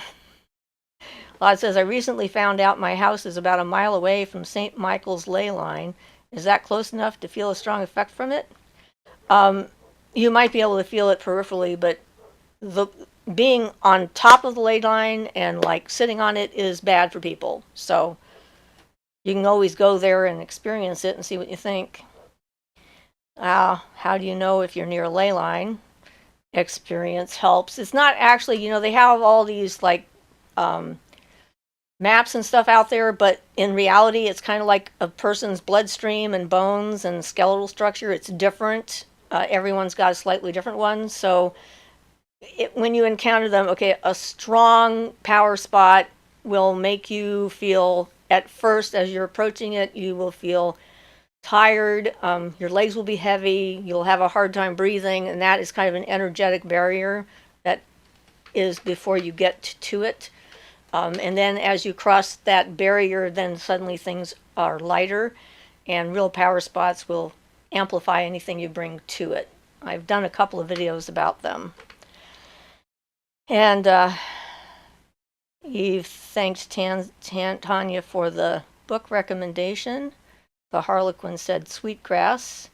Lod says, I recently found out my house is about a mile away from St. Michael's ley line. Is that close enough to feel a strong effect from it? You might be able to feel it peripherally, but the being on top of the ley line and like sitting on it is bad for people. So you can always go there and experience it and see what you think. How do you know if you're near a ley line? Experience helps. It's not actually, they have all these like maps and stuff out there, but in reality, it's kind of like a person's bloodstream and bones and skeletal structure. It's different. Everyone's got a slightly different one. So when you encounter them, okay, a strong power spot will make you feel, at first, as you're approaching it, you will feel tired. Your legs will be heavy. You'll have a hard time breathing, and that is kind of an energetic barrier that is before you get to it. And then as you cross that barrier, then suddenly things are lighter, and real power spots will amplify anything you bring to it. I've done a couple of videos about them. And Eve thanked Tanya for the book recommendation. The Harlequin said sweetgrass.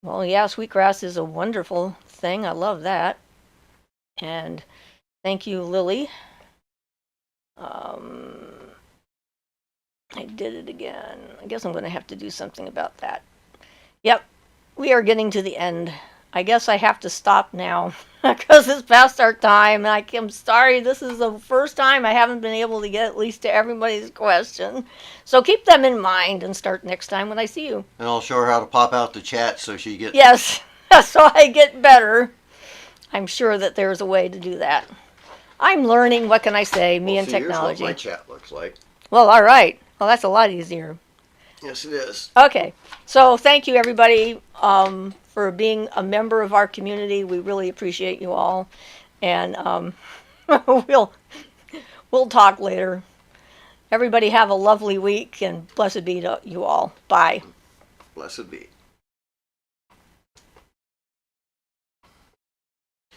Well, yeah, sweetgrass is a wonderful thing. I love that. And thank you, Lily. I did it again. I guess I'm going to have to do something about that. Yep, we are getting to the end. I guess I have to stop now because it's past our time. And I'm sorry, this is the first time I haven't been able to get at least to everybody's question. So keep them in mind and start next time when I see you. And I'll show her how to pop out the chat so she gets... Yes, so I get better. I'm sure that there's a way to do that. I'm learning, what can I say, me and technology. Here's what my chat looks like. Well, all right. Well, that's a lot easier. Yes, it is. Okay, so thank you, everybody, for being a member of our community. We really appreciate you all, and we'll talk later. Everybody have a lovely week, and blessed be to you all. Bye. Blessed be.